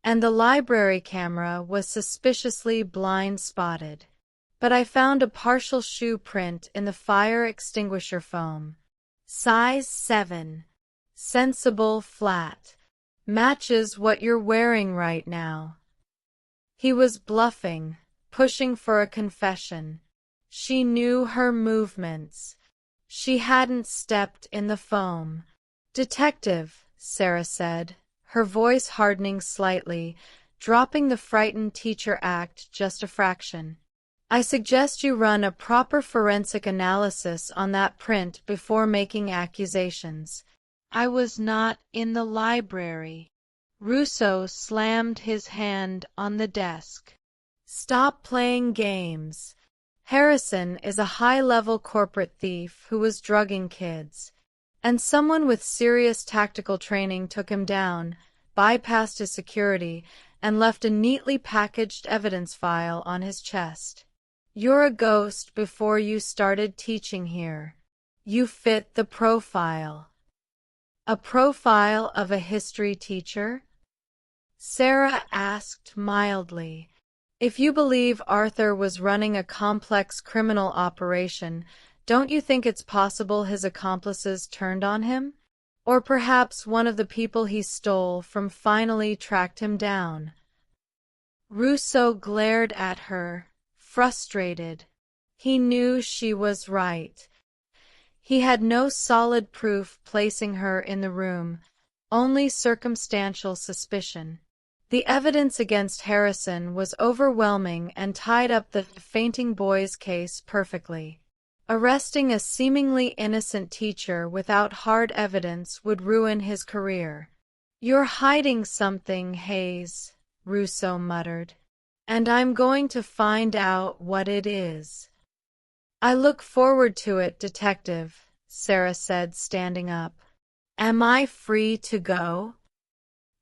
"And the library camera was suspiciously blind-spotted. But I found a partial shoe print in the fire extinguisher foam. Size 7. Sensible flat. Matches what you're wearing right now." He was bluffing, pushing for a confession. She knew her movements. She hadn't stepped in the foam. "Detective," Sarah said, her voice hardening slightly, dropping the frightened teacher act just a fraction. "I suggest you run a proper forensic analysis on that print before making accusations." "I was not in the library." Russo slammed his hand on the desk. "Stop playing games. Harrison is a high-level corporate thief who was drugging kids. And someone with serious tactical training took him down, bypassed his security, and left a neatly packaged evidence file on his chest. You're a ghost before you started teaching here. You fit the profile." "A profile of a history teacher?" Sarah asked mildly. "If you believe Arthur was running a complex criminal operation, don't you think it's possible his accomplices turned on him? Or perhaps one of the people he stole from finally tracked him down?" Russo glared at her, frustrated. He knew she was right. He had no solid proof placing her in the room, only circumstantial suspicion. The evidence against Harrison was overwhelming and tied up the fainting boy's case perfectly. Arresting a seemingly innocent teacher without hard evidence would ruin his career. "You're hiding something, Hayes," Russo muttered. "And I'm going to find out what it is." "I look forward to it, Detective," Sarah said, standing up. "Am I free to go?"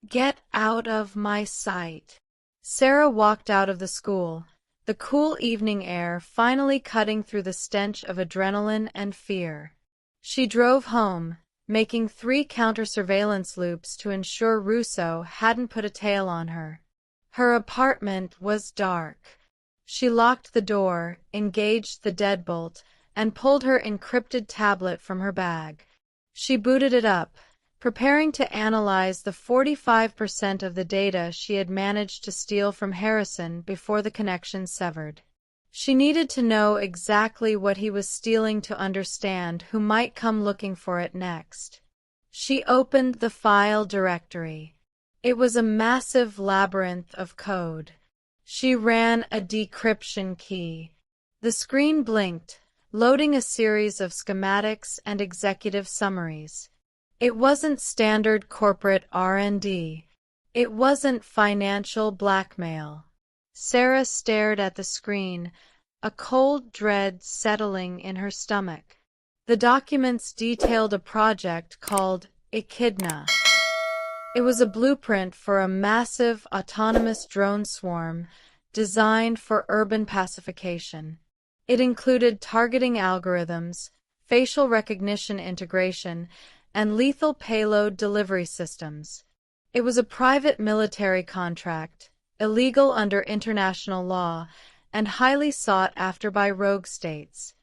"Get out of my sight." Sarah walked out of the school, the cool evening air finally cutting through the stench of adrenaline and fear. She drove home, making 3 counter-surveillance loops to ensure Russo hadn't put a tail on her. Her apartment was dark. She locked the door, engaged the deadbolt, and pulled her encrypted tablet from her bag. She booted it up, preparing to analyze the 45% of the data she had managed to steal from Harrison before the connection severed. She needed to know exactly what he was stealing to understand who might come looking for it next. She opened the file directory. It was a massive labyrinth of code. She ran a decryption key. The screen blinked, loading a series of schematics and executive summaries. It wasn't standard corporate R&D. It wasn't financial blackmail. Sarah stared at the screen, a cold dread settling in her stomach. The documents detailed a project called Echidna. It was a blueprint for a massive autonomous drone swarm designed for urban pacification. It included targeting algorithms, facial recognition integration, and lethal payload delivery systems. It was a private military contract, illegal under international law, and highly sought after by rogue states.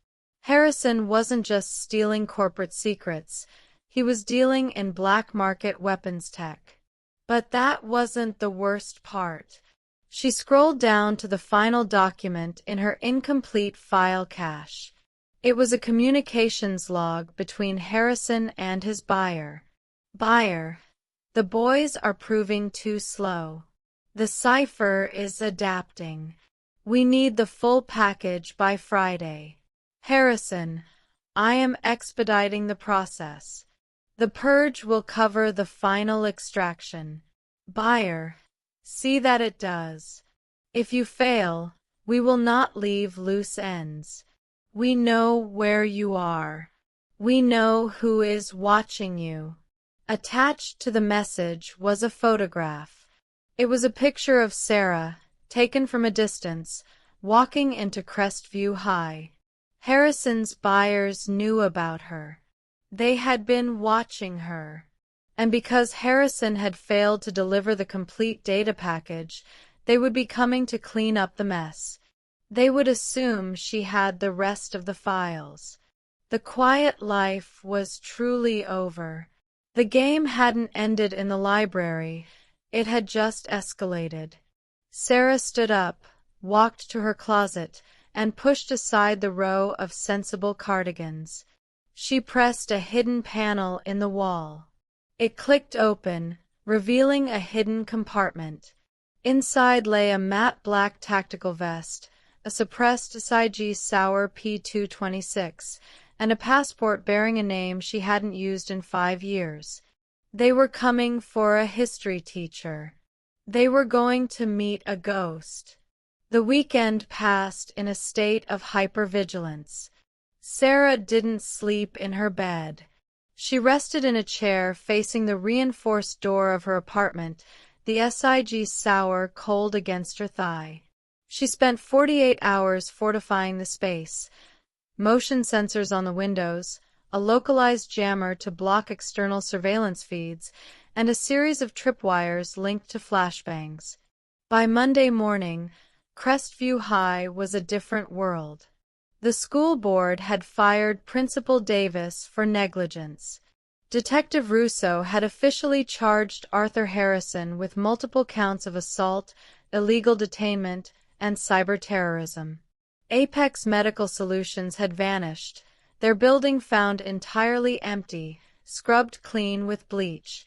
Harrison wasn't just stealing corporate secrets, he was dealing in black market weapons tech. But that wasn't the worst part. She scrolled down to the final document in her incomplete file cache. It was a communications log between Harrison and his buyer. Buyer, the boys are proving too slow. The cipher is adapting. We need the full package by Friday. Harrison, I am expediting the process. The purge will cover the final extraction. Buyer, see that it does. If you fail, we will not leave loose ends. We know where you are. We know who is watching you. Attached to the message was a photograph. It was a picture of Sarah, taken from a distance, walking into Crestview High. Harrison's buyers knew about her. They had been watching her. And because Harrison had failed to deliver the complete data package, they would be coming to clean up the mess. They would assume she had the rest of the files. The quiet life was truly over. The game hadn't ended in the library, it had just escalated. Sarah stood up, walked to her closet, and pushed aside the row of sensible cardigans. She pressed a hidden panel in the wall. It clicked open, revealing a hidden compartment. Inside lay a matte black tactical vest, a suppressed SIG Sauer P226, and a passport bearing a name she hadn't used in 5 years. They were coming for a history teacher. They were going to meet a ghost. The weekend passed in a state of hypervigilance. Sarah didn't sleep in her bed. She rested in a chair facing the reinforced door of her apartment, the SIG Sauer cold against her thigh. She spent 48 hours fortifying the space. Motion sensors on the windows, a localized jammer to block external surveillance feeds, and a series of tripwires linked to flashbangs. By Monday morning, Crestview High was a different world. The school board had fired Principal Davis for negligence. Detective Russo had officially charged Arthur Harrison with multiple counts of assault, illegal detainment, and cyber terrorism. Apex Medical Solutions had vanished, their building found entirely empty, scrubbed clean with bleach.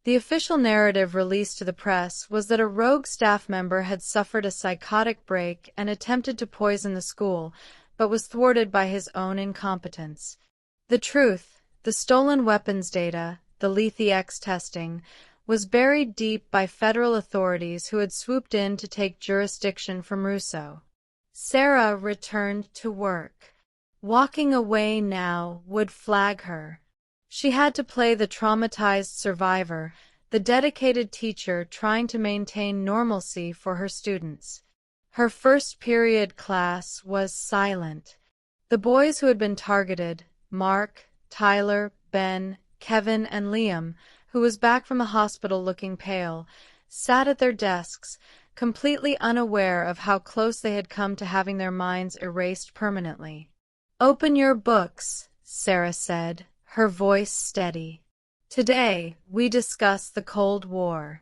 The official narrative released to the press was that a rogue staff member had suffered a psychotic break and attempted to poison the school, but was thwarted by his own incompetence. The truth, the stolen weapons data, the LethX testing, was buried deep by federal authorities who had swooped in to take jurisdiction from Russo. Sarah returned to work. Walking away now would flag her. She had to play the traumatized survivor, the dedicated teacher trying to maintain normalcy for her students. Her first period class was silent. The boys who had been targeted, Mark, Tyler, Ben, Kevin, and Liam, who was back from the hospital looking pale, sat at their desks, completely unaware of how close they had come to having their minds erased permanently. Open your books, Sarah said, her voice steady. Today, we discuss the Cold War,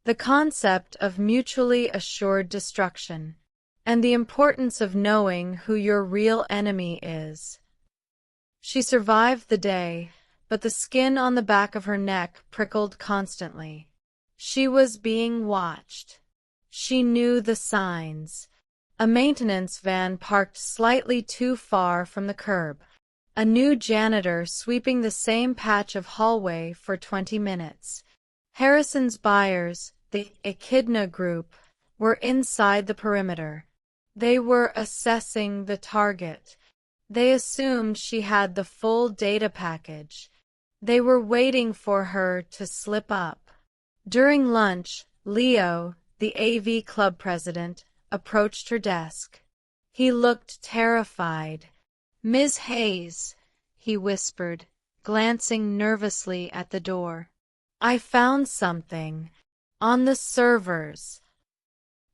the concept of mutually assured destruction, and the importance of knowing who your real enemy is. She survived the day, but the skin on the back of her neck prickled constantly. She was being watched. She knew the signs. A maintenance van parked slightly too far from the curb. A new janitor sweeping the same patch of hallway for 20 minutes. Harrison's buyers, the Echidna Group, were inside the perimeter. They were assessing the target. They assumed she had the full data package. They were waiting for her to slip up. During lunch, Leo, the AV club president, approached her desk. He looked terrified. "Ms. Hayes," he whispered, glancing nervously at the door. "I found something. On the servers."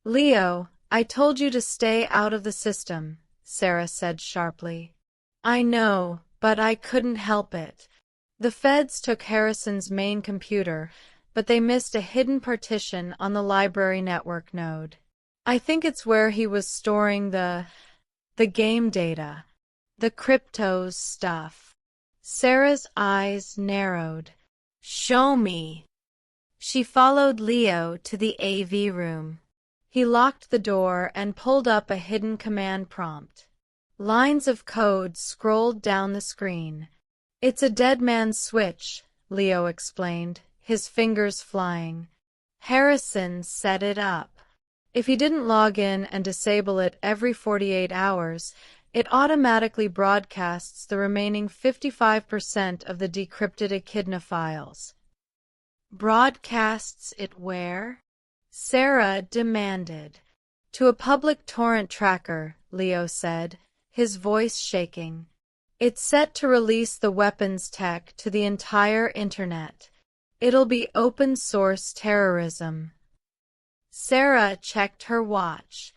"Leo, I told you to stay out of the system," Sarah said sharply. "I know, but I couldn't help it. The feds took Harrison's main computer, but they missed a hidden partition on the library network node. I think it's where he was storing the game data. The cryptos stuff." Sarah's eyes narrowed. "Show me." She followed Leo to the AV room. He locked the door and pulled up a hidden command prompt. Lines of code scrolled down the screen. "It's a dead man's switch," Leo explained, his fingers flying. "Harrison set it up. If he didn't log in and disable it every 48 hours, it automatically broadcasts the remaining 55% of the decrypted Echidna files." "Broadcasts it where?" Sarah demanded. "To a public torrent tracker," Leo said, his voice shaking. "It's set to release the weapons tech to the entire internet. It'll be open-source terrorism." Sarah checked her watch.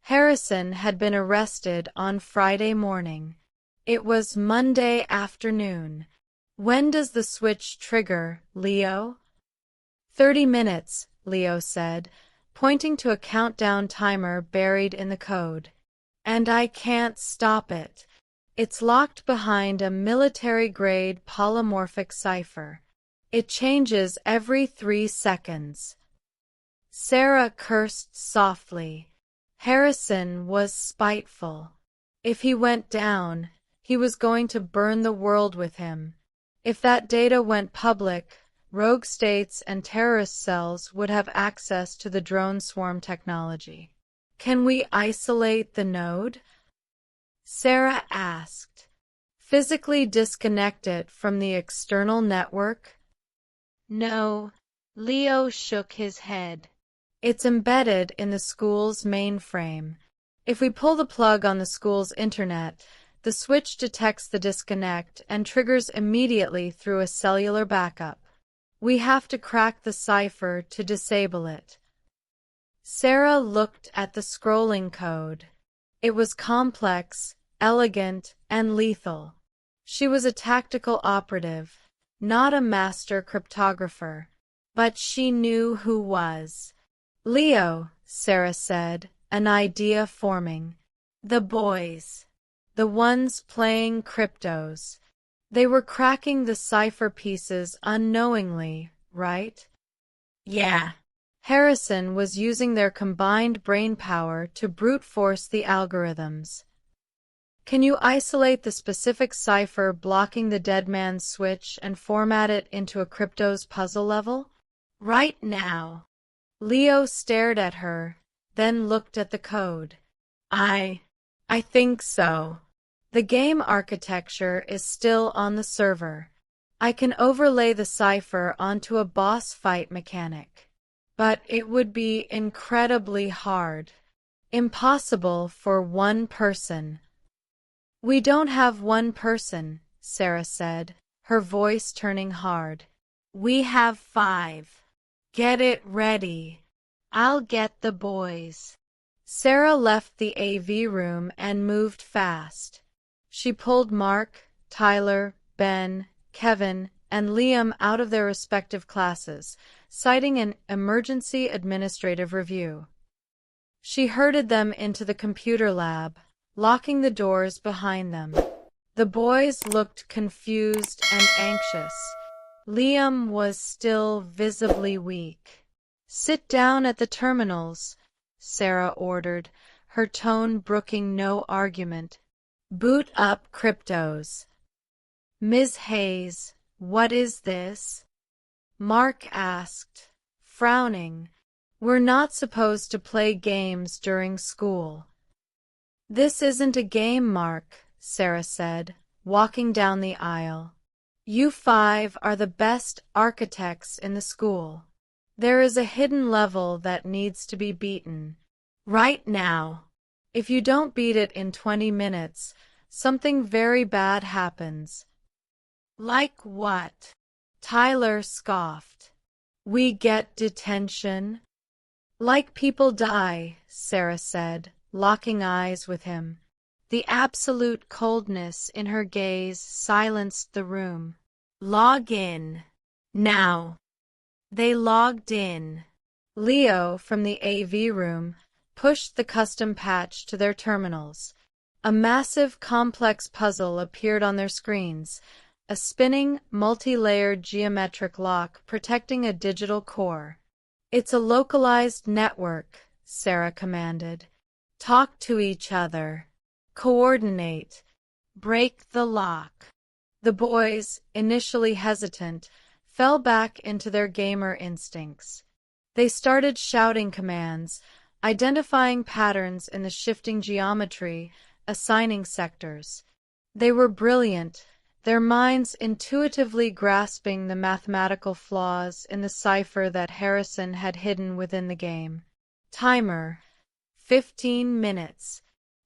Harrison had been arrested on Friday morning. It was Monday afternoon. "When does the switch trigger, Leo?" 30 minutes, Leo said, pointing to a countdown timer buried in the code. "And I can't stop it. It's locked behind a military-grade polymorphic cipher. It changes every 3 seconds." Sarah cursed softly. Harrison was spiteful. If he went down, he was going to burn the world with him. If that data went public, rogue states and terrorist cells would have access to the drone swarm technology. "Can we isolate the node?" Sarah asked. "Physically disconnect it from the external network?" "No." Leo shook his head. "It's embedded in the school's mainframe. If we pull the plug on the school's internet, the switch detects the disconnect and triggers immediately through a cellular backup. We have to crack the cipher to disable it." Sarah looked at the scrolling code. It was complex, elegant, and lethal. She was a tactical operative, not a master cryptographer. But she knew who was. "Leo," Sarah said, an idea forming. "The boys. The ones playing cryptos. They were cracking the cipher pieces unknowingly, right?" "Yeah." Harrison was using their combined brainpower to brute force the algorithms. "Can you isolate the specific cipher blocking the dead man's switch and format it into a crypto's puzzle level?" "Right now." Leo stared at her, then looked at the code. I think so. The game architecture is still on the server. I can overlay the cipher onto a boss fight mechanic. But it would be incredibly hard. Impossible for one person." "We don't have one person," Sarah said, her voice turning hard. "We have 5. Get it ready. I'll get the boys." Sarah left the AV room and moved fast. She pulled Mark, Tyler, Ben, Kevin, and Liam out of their respective classes, citing an emergency administrative review. She herded them into the computer lab, locking the doors behind them. The boys looked confused and anxious. Liam was still visibly weak. "Sit down at the terminals," Sarah ordered, her tone brooking no argument. "Boot up cryptos." "Ms. Hayes, what is this?" Mark asked, frowning. "We're not supposed to play games during school." "This isn't a game, Mark," Sarah said, walking down the aisle. "You five are the best architects in the school. There is a hidden level that needs to be beaten. Right now. If you don't beat it in 20 minutes, something very bad happens." "Like what?" Tyler scoffed. "We get detention." "Like people die," Sarah said, locking eyes with him. The absolute coldness in her gaze silenced the room. "Log in. Now." They logged in. Leo, from the AV room, pushed the custom patch to their terminals. A massive, complex puzzle appeared on their screens, a spinning, multi-layered geometric lock protecting a digital core. "It's a localized network," Sarah commanded. "Talk to each other. Coordinate. Break the lock." The boys, initially hesitant, fell back into their gamer instincts. They started shouting commands, identifying patterns in the shifting geometry, assigning sectors. They were brilliant, their minds intuitively grasping the mathematical flaws in the cipher that Harrison had hidden within the game. Timer: 15 minutes.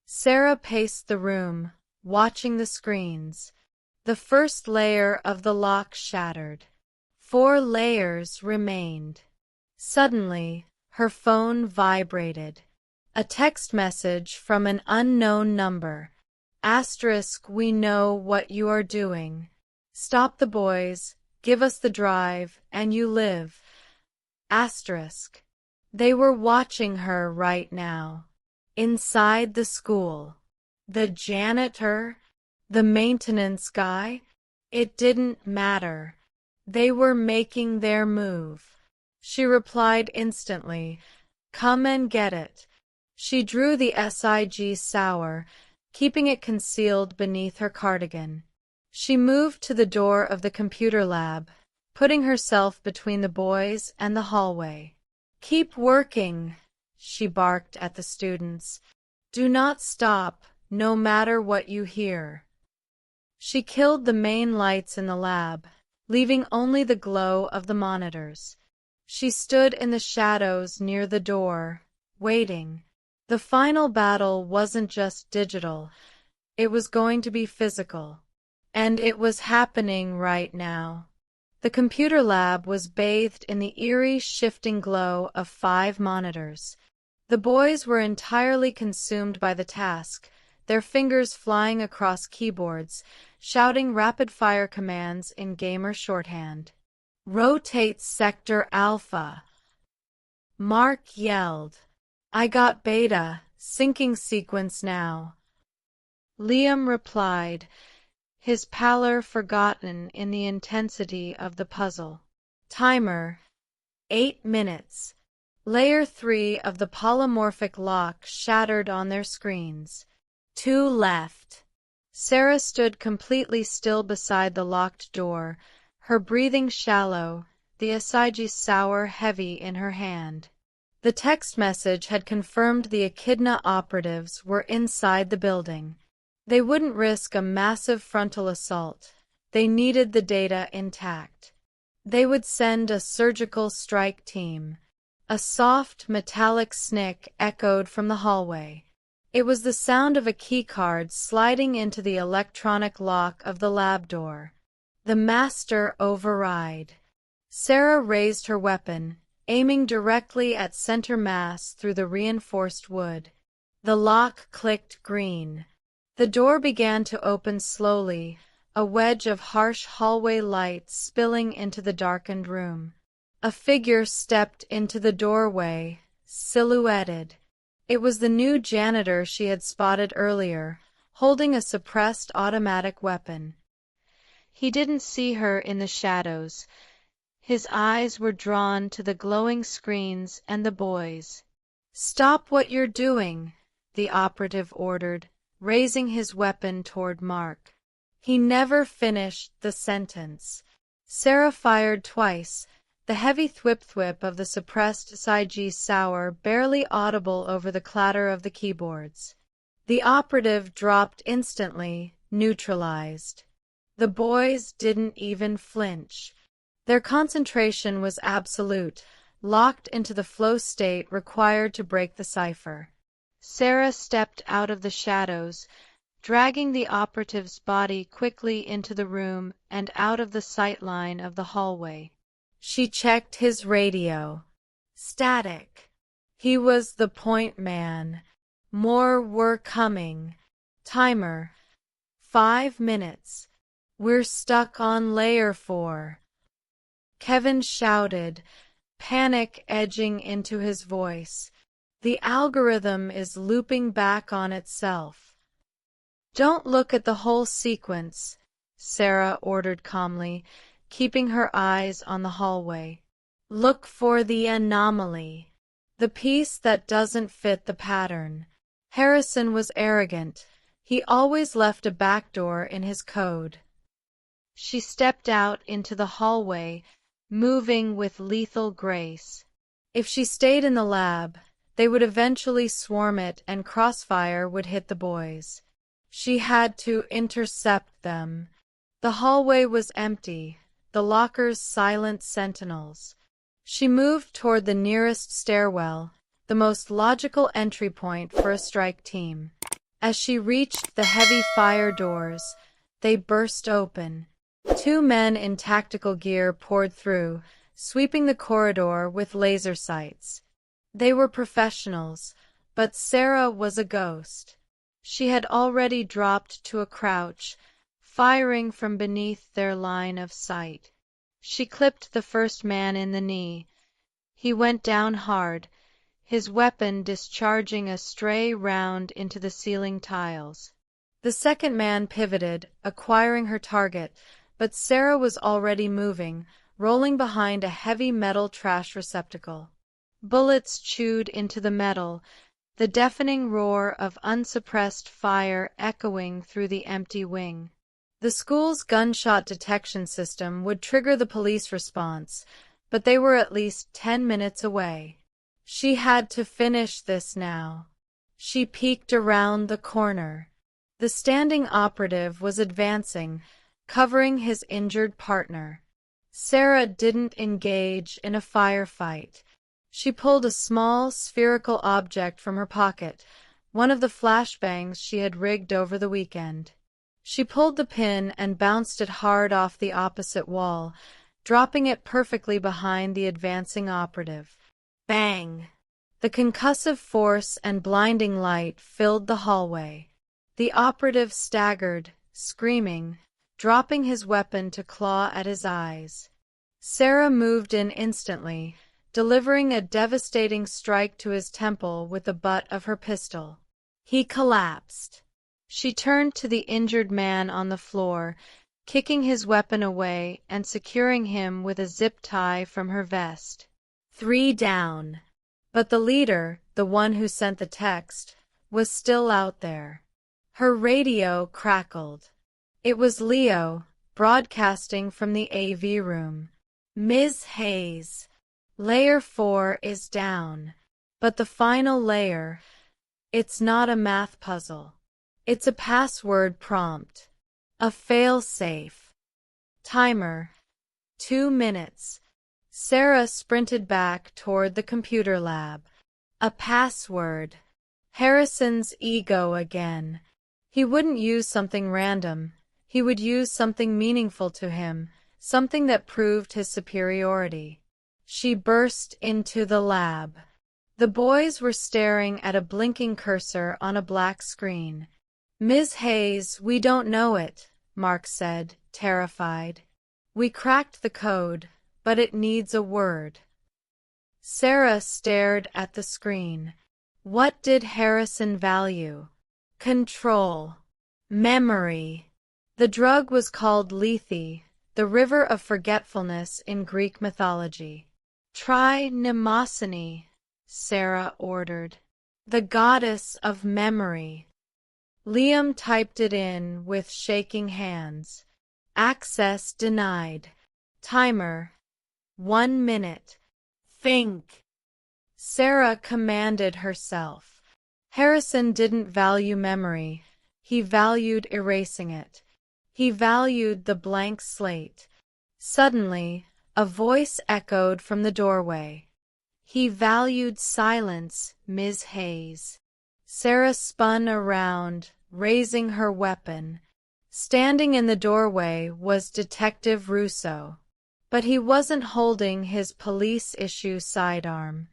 Sarah paced the room, watching the screens. The first layer of the lock shattered. 4 layers remained. Suddenly, her phone vibrated. A text message from an unknown number. *, "We know what you are doing. Stop the boys, give us the drive, and you live." *. They were watching her right now. Inside the school. The janitor? The maintenance guy? It didn't matter. They were making their move. She replied instantly, "Come and get it." She drew the SIG sour, keeping it concealed beneath her cardigan. She moved to the door of the computer lab, putting herself between the boys and the hallway. "Keep working," she barked at the students. "Do not stop, no matter what you hear." She killed the main lights in the lab, leaving only the glow of the monitors. She stood in the shadows near the door, waiting. The final battle wasn't just digital, it was going to be physical. And it was happening right now. The computer lab was bathed in the eerie, shifting glow of 5 monitors. The boys were entirely consumed by the task, their fingers flying across keyboards, shouting rapid-fire commands in gamer shorthand. "Rotate Sector Alpha." Mark yelled. "I got Beta, syncing sequence now." Liam replied, his pallor forgotten in the intensity of the puzzle. Timer: 8 minutes. Layer 3 of the polymorphic lock shattered on their screens. 2 left. Sarah stood completely still beside the locked door, her breathing shallow, the Asagi sour heavy in her hand. The text message had confirmed the Echidna operatives were inside the building. They wouldn't risk a massive frontal assault. They needed the data intact. They would send a surgical strike team. A soft, metallic snick echoed from the hallway. It was the sound of a keycard sliding into the electronic lock of the lab door. The master override. Sarah raised her weapon, aiming directly at center mass through the reinforced wood. The lock clicked green. The door began to open slowly, a wedge of harsh hallway light spilling into the darkened room. A figure stepped into the doorway, silhouetted. It was the new janitor she had spotted earlier, holding a suppressed automatic weapon. He didn't see her in the shadows. His eyes were drawn to the glowing screens and the boys. "Stop what you're doing," the operative ordered, raising his weapon toward Mark. He never finished the sentence. Sarah fired twice, the heavy thwip-thwip of the suppressed Saiji sour barely audible over the clatter of the keyboards. The operative dropped instantly, neutralized. The boys didn't even flinch. Their concentration was absolute, locked into the flow state required to break the cipher. Sarah stepped out of the shadows, dragging the operative's body quickly into the room and out of the sight line of the hallway. She checked his radio. Static. He was the point man. More were coming. Timer. 5 minutes. We're stuck on layer 4. Kevin shouted, panic edging into his voice. The algorithm is looping back on itself. Don't look at the whole sequence, Sarah ordered calmly, keeping her eyes on the hallway. Look for the anomaly. The piece that doesn't fit the pattern. Harrison was arrogant. He always left a backdoor in his code. She stepped out into the hallway, moving with lethal grace. If she stayed in the lab, they would eventually swarm it and crossfire would hit the boys. She had to intercept them. The hallway was empty, the lockers silent sentinels. She moved toward the nearest stairwell, the most logical entry point for a strike team. As she reached the heavy fire doors, they burst open. 2 men in tactical gear poured through, sweeping the corridor with laser sights. They were professionals, but Sarah was a ghost. She had already dropped to a crouch, firing from beneath their line of sight. She clipped the first man in the knee. He went down hard, his weapon discharging a stray round into the ceiling tiles. The second man pivoted, acquiring her target, but Sarah was already moving, rolling behind a heavy metal trash receptacle. Bullets chewed into the metal, the deafening roar of unsuppressed fire echoing through the empty wing. The school's gunshot detection system would trigger the police response, but they were at least 10 minutes away. She had to finish this now. She peeked around the corner. The standing operative was advancing, covering his injured partner. Sarah didn't engage in a firefight. She pulled a small, spherical object from her pocket, one of the flashbangs she had rigged over the weekend. She pulled the pin and bounced it hard off the opposite wall, dropping it perfectly behind the advancing operative. Bang! The concussive force and blinding light filled the hallway. The operative staggered, screaming, dropping his weapon to claw at his eyes. Sarah moved in instantly, delivering a devastating strike to his temple with the butt of her pistol. He collapsed. She turned to the injured man on the floor, kicking his weapon away and securing him with a zip tie from her vest. 3 down. But the leader, the one who sent the text, was still out there. Her radio crackled. It was Leo, broadcasting from the AV room. Ms. Hayes, layer 4 is down. But the final layer, it's not a math puzzle. It's a password prompt. A fail-safe. Timer. 2 minutes. Sarah sprinted back toward the computer lab. A password. Harrison's ego again. He wouldn't use something random. He would use something meaningful to him, something that proved his superiority. She burst into the lab. The boys were staring at a blinking cursor on a black screen. Ms. Hayes, we don't know it, Mark said, terrified. We cracked the code, but it needs a word. Sarah stared at the screen. What did Harrison value? Control. Memory. The drug was called lethe, the river of forgetfulness in Greek mythology. Try mnemosyne, Sarah ordered. The goddess of memory. Liam typed it in with shaking hands. Access denied. Timer. 1 minute. Think. Sarah commanded herself. Harrison didn't value memory. He valued erasing it. He valued the blank slate. Suddenly, a voice echoed from the doorway. He valued silence, Ms. Hayes. Sarah spun around, raising her weapon. Standing in the doorway was Detective Russo. But he wasn't holding his police-issue sidearm.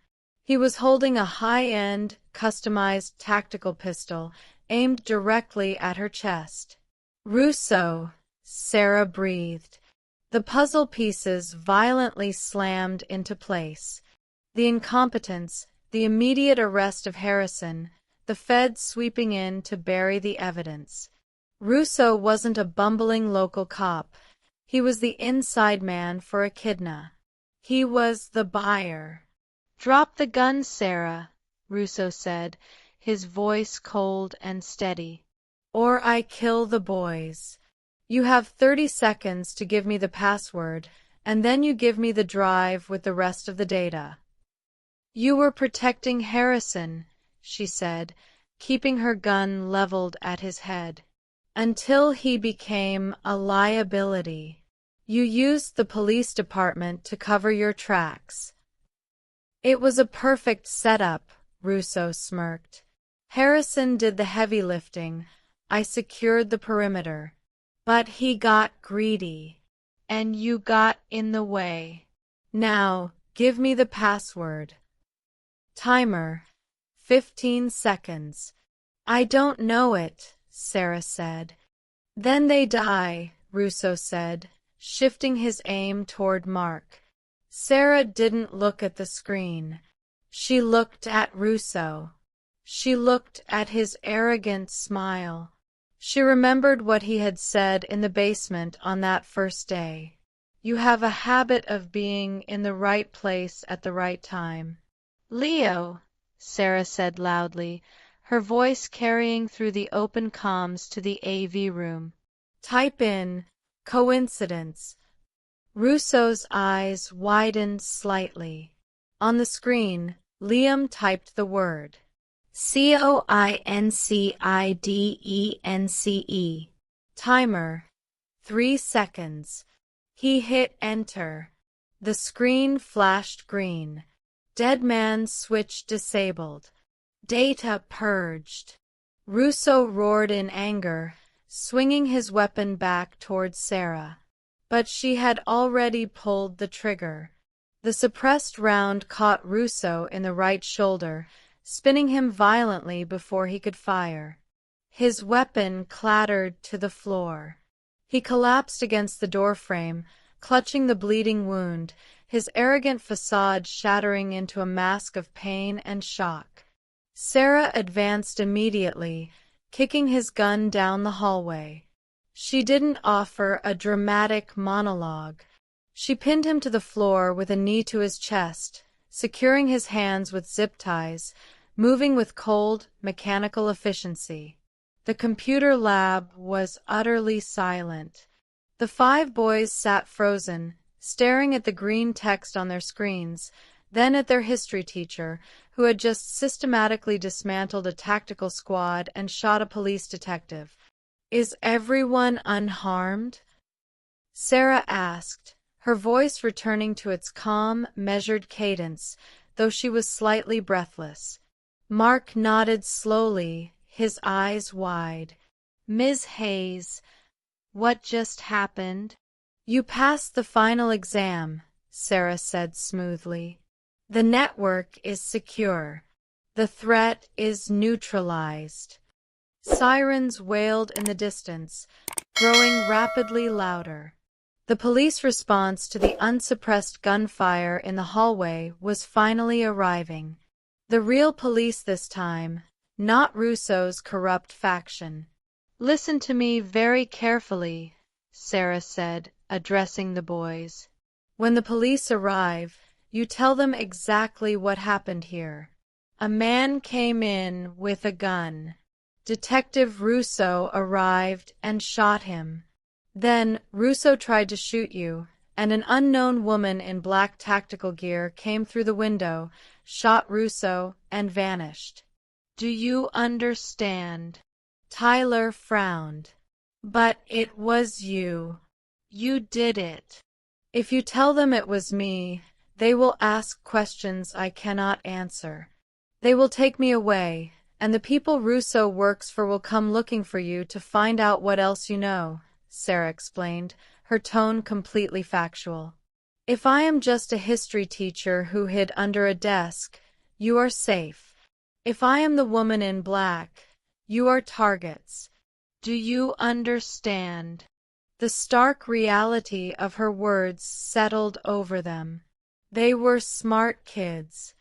He was holding a high-end, customized tactical pistol aimed directly at her chest. Russo, Sarah breathed. The puzzle pieces violently slammed into place. The incompetence, the immediate arrest of Harrison, the feds sweeping in to bury the evidence. Russo wasn't a bumbling local cop. He was the inside man for Echidna. He was the buyer. Drop the gun, Sarah, Russo said, his voice cold and steady. Or I kill the boys. You have 30 seconds to give me the password, and then you give me the drive with the rest of the data. You were protecting Harrison, she said, keeping her gun leveled at his head. Until he became a liability. You used the police department to cover your tracks. It was a perfect setup, Russo smirked. Harrison did the heavy lifting. I secured the perimeter. But he got greedy. And you got in the way. Now, give me the password. Timer. 15 seconds. I don't know it, Sarah said. Then they die, Russo said, shifting his aim toward Mark. Sarah didn't look at the screen. She looked at Russo. She looked at his arrogant smile. She remembered what he had said in the basement on that first day. You have a habit of being in the right place at the right time. Leo, Sarah said loudly, her voice carrying through the open comms to the AV room. Type in coincidence. Russo's eyes widened slightly. On the screen, Liam typed the word. coincidence. Timer. 3 seconds. He hit enter. The screen flashed green. Dead man's switch disabled. Data purged. Russo roared in anger, swinging his weapon back towards Sarah. But she had already pulled the trigger. The suppressed round caught Russo in the right shoulder, spinning him violently before he could fire. His weapon clattered to the floor. He collapsed against the doorframe, clutching the bleeding wound, his arrogant facade shattering into a mask of pain and shock. Sarah advanced immediately, kicking his gun down the hallway. She didn't offer a dramatic monologue. She pinned him to the floor with a knee to his chest, securing his hands with zip ties, moving with cold, mechanical efficiency. The computer lab was utterly silent. The 5 boys sat frozen, staring at the green text on their screens, then at their history teacher, who had just systematically dismantled a tactical squad and shot a police detective. Is everyone unharmed? Sarah asked, her voice returning to its calm, measured cadence, though she was slightly breathless. Mark nodded slowly, his eyes wide. Ms. Hayes, what just happened? You passed the final exam, Sarah said smoothly. The network is secure. The threat is neutralized. Sirens wailed in the distance, growing rapidly louder. The police response to the unsuppressed gunfire in the hallway was finally arriving. The real police this time, not Russo's corrupt faction. "Listen to me very carefully," Sarah said, addressing the boys. "When the police arrive, you tell them exactly what happened here. A man came in with a gun. Detective Russo arrived and shot him. Then Russo tried to shoot you, and an unknown woman in black tactical gear came through the window, shot Russo, and vanished. Do you understand?" Tyler frowned. "But it was you. You did it." "If you tell them it was me, they will ask questions I cannot answer. They will take me away, and the people Russo works for will come looking for you to find out what else you know," Sarah explained, her tone completely factual. "If I am just a history teacher who hid under a desk, you are safe. If I am the woman in black, you are targets. Do you understand?" The stark reality of her words settled over them. They were smart kids.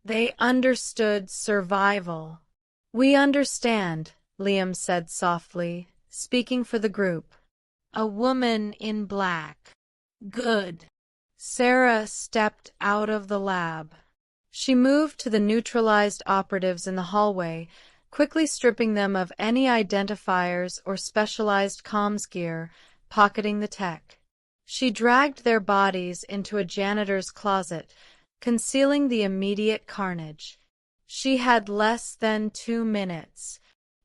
They understood survival. "We understand," Liam said softly, speaking for the group. "A woman in black. Good." Sarah stepped out of the lab. She moved to the neutralized operatives in the hallway, quickly stripping them of any identifiers or specialized comms gear, pocketing the tech. She dragged their bodies into a janitor's closet, concealing the immediate carnage. She had less than 2 minutes.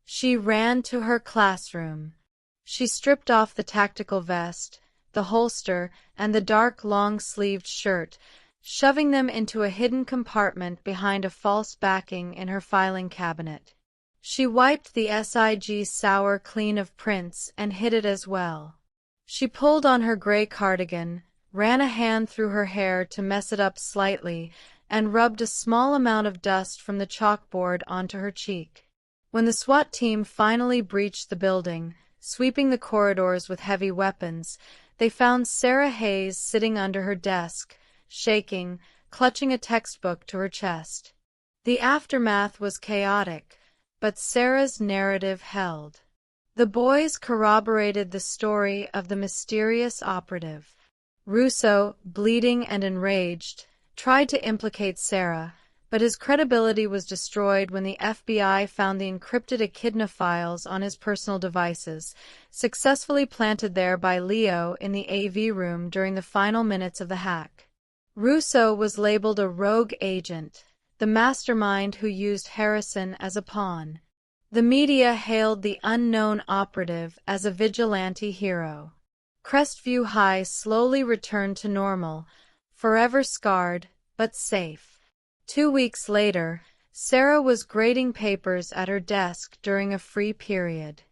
She ran to her classroom. She stripped off the tactical vest, the holster, and the dark long-sleeved shirt, shoving them into a hidden compartment behind a false backing in her filing cabinet. She wiped the SIG sour clean of prints and hid it as well. She pulled on her gray cardigan, ran a hand through her hair to mess it up slightly, and rubbed a small amount of dust from the chalkboard onto her cheek. When the SWAT team finally breached the building, sweeping the corridors with heavy weapons, they found Sarah Hayes sitting under her desk, shaking, clutching a textbook to her chest. The aftermath was chaotic, but Sarah's narrative held. The boys corroborated the story of the mysterious operative. Russo, bleeding and enraged, tried to implicate Sarah, but his credibility was destroyed when the FBI found the encrypted echidna files on his personal devices, successfully planted there by Leo in the AV room during the final minutes of the hack. Russo was labeled a rogue agent, the mastermind who used Harrison as a pawn. The media hailed the unknown operative as a vigilante hero. Crestview High slowly returned to normal, forever scarred, but safe. 2 weeks later, Sarah was grading papers at her desk during a free period.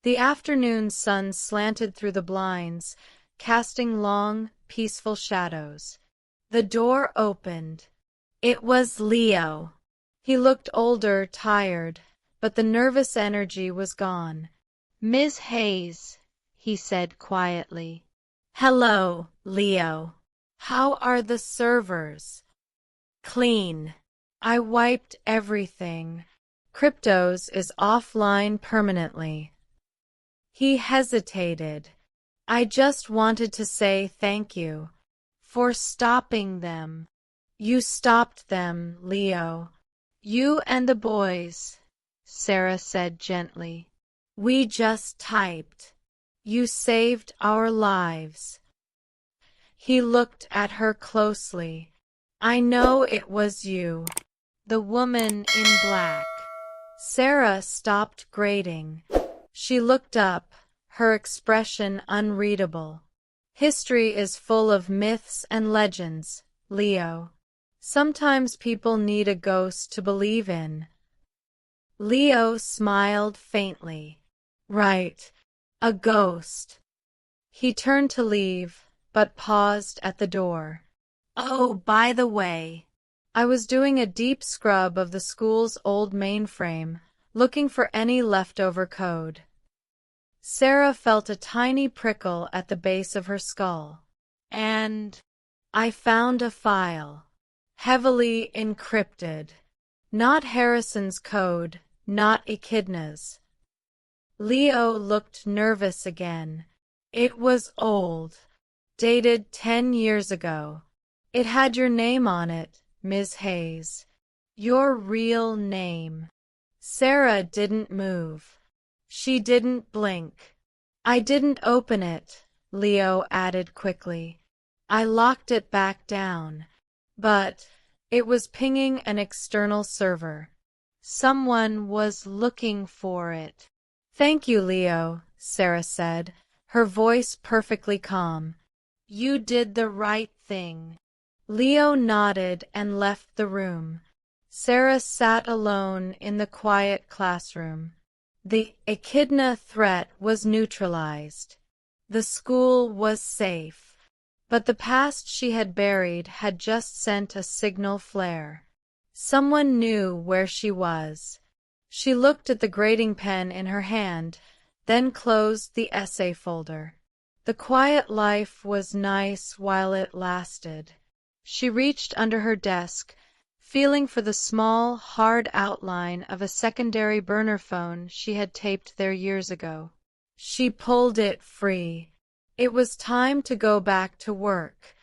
The afternoon sun slanted through the blinds, casting long, peaceful shadows. The door opened. It was Leo. He looked older, tired, but the nervous energy was gone. "Miss Hayes," he said quietly. "Hello, Leo. How are the servers?" "Clean. I wiped everything. Cryptos is offline permanently." He hesitated. "I just wanted to say thank you for stopping them." "You stopped them, Leo. You and the boys," Sarah said gently. "We just typed. You saved our lives." He looked at her closely. "I know it was you. The woman in black." Sarah stopped grading. She looked up, her expression unreadable. "History is full of myths and legends, Leo. Sometimes people need a ghost to believe in." Leo smiled faintly. "Right. A ghost." He turned to leave, but paused at the door. "Oh, by the way, I was doing a deep scrub of the school's old mainframe. looking for any leftover code. Sarah felt a tiny prickle at the base of her skull. And I found a file. Heavily encrypted. Not Harrison's code, not Echidna's. Leo looked nervous again. It was old. Dated 10 years ago. It had your name on it, Ms. Hayes. Your real name. Sarah didn't move. She didn't blink. I didn't open it, Leo added quickly. I locked it back down. But it was pinging an external server. Someone was looking for it. Thank you, Leo, Sarah said, her voice perfectly calm. You did the right thing. Leo nodded and left the room. Sarah sat alone in the quiet classroom. The Echidna threat was neutralized. The school was safe. But the past she had buried had just sent a signal flare. Someone knew where she was. She looked at the grading pen in her hand, then closed the essay folder. The quiet life was nice while it lasted. She reached under her desk, feeling for the small, hard outline of a secondary burner phone she had taped there years ago. She pulled it free. It was time to go back to work.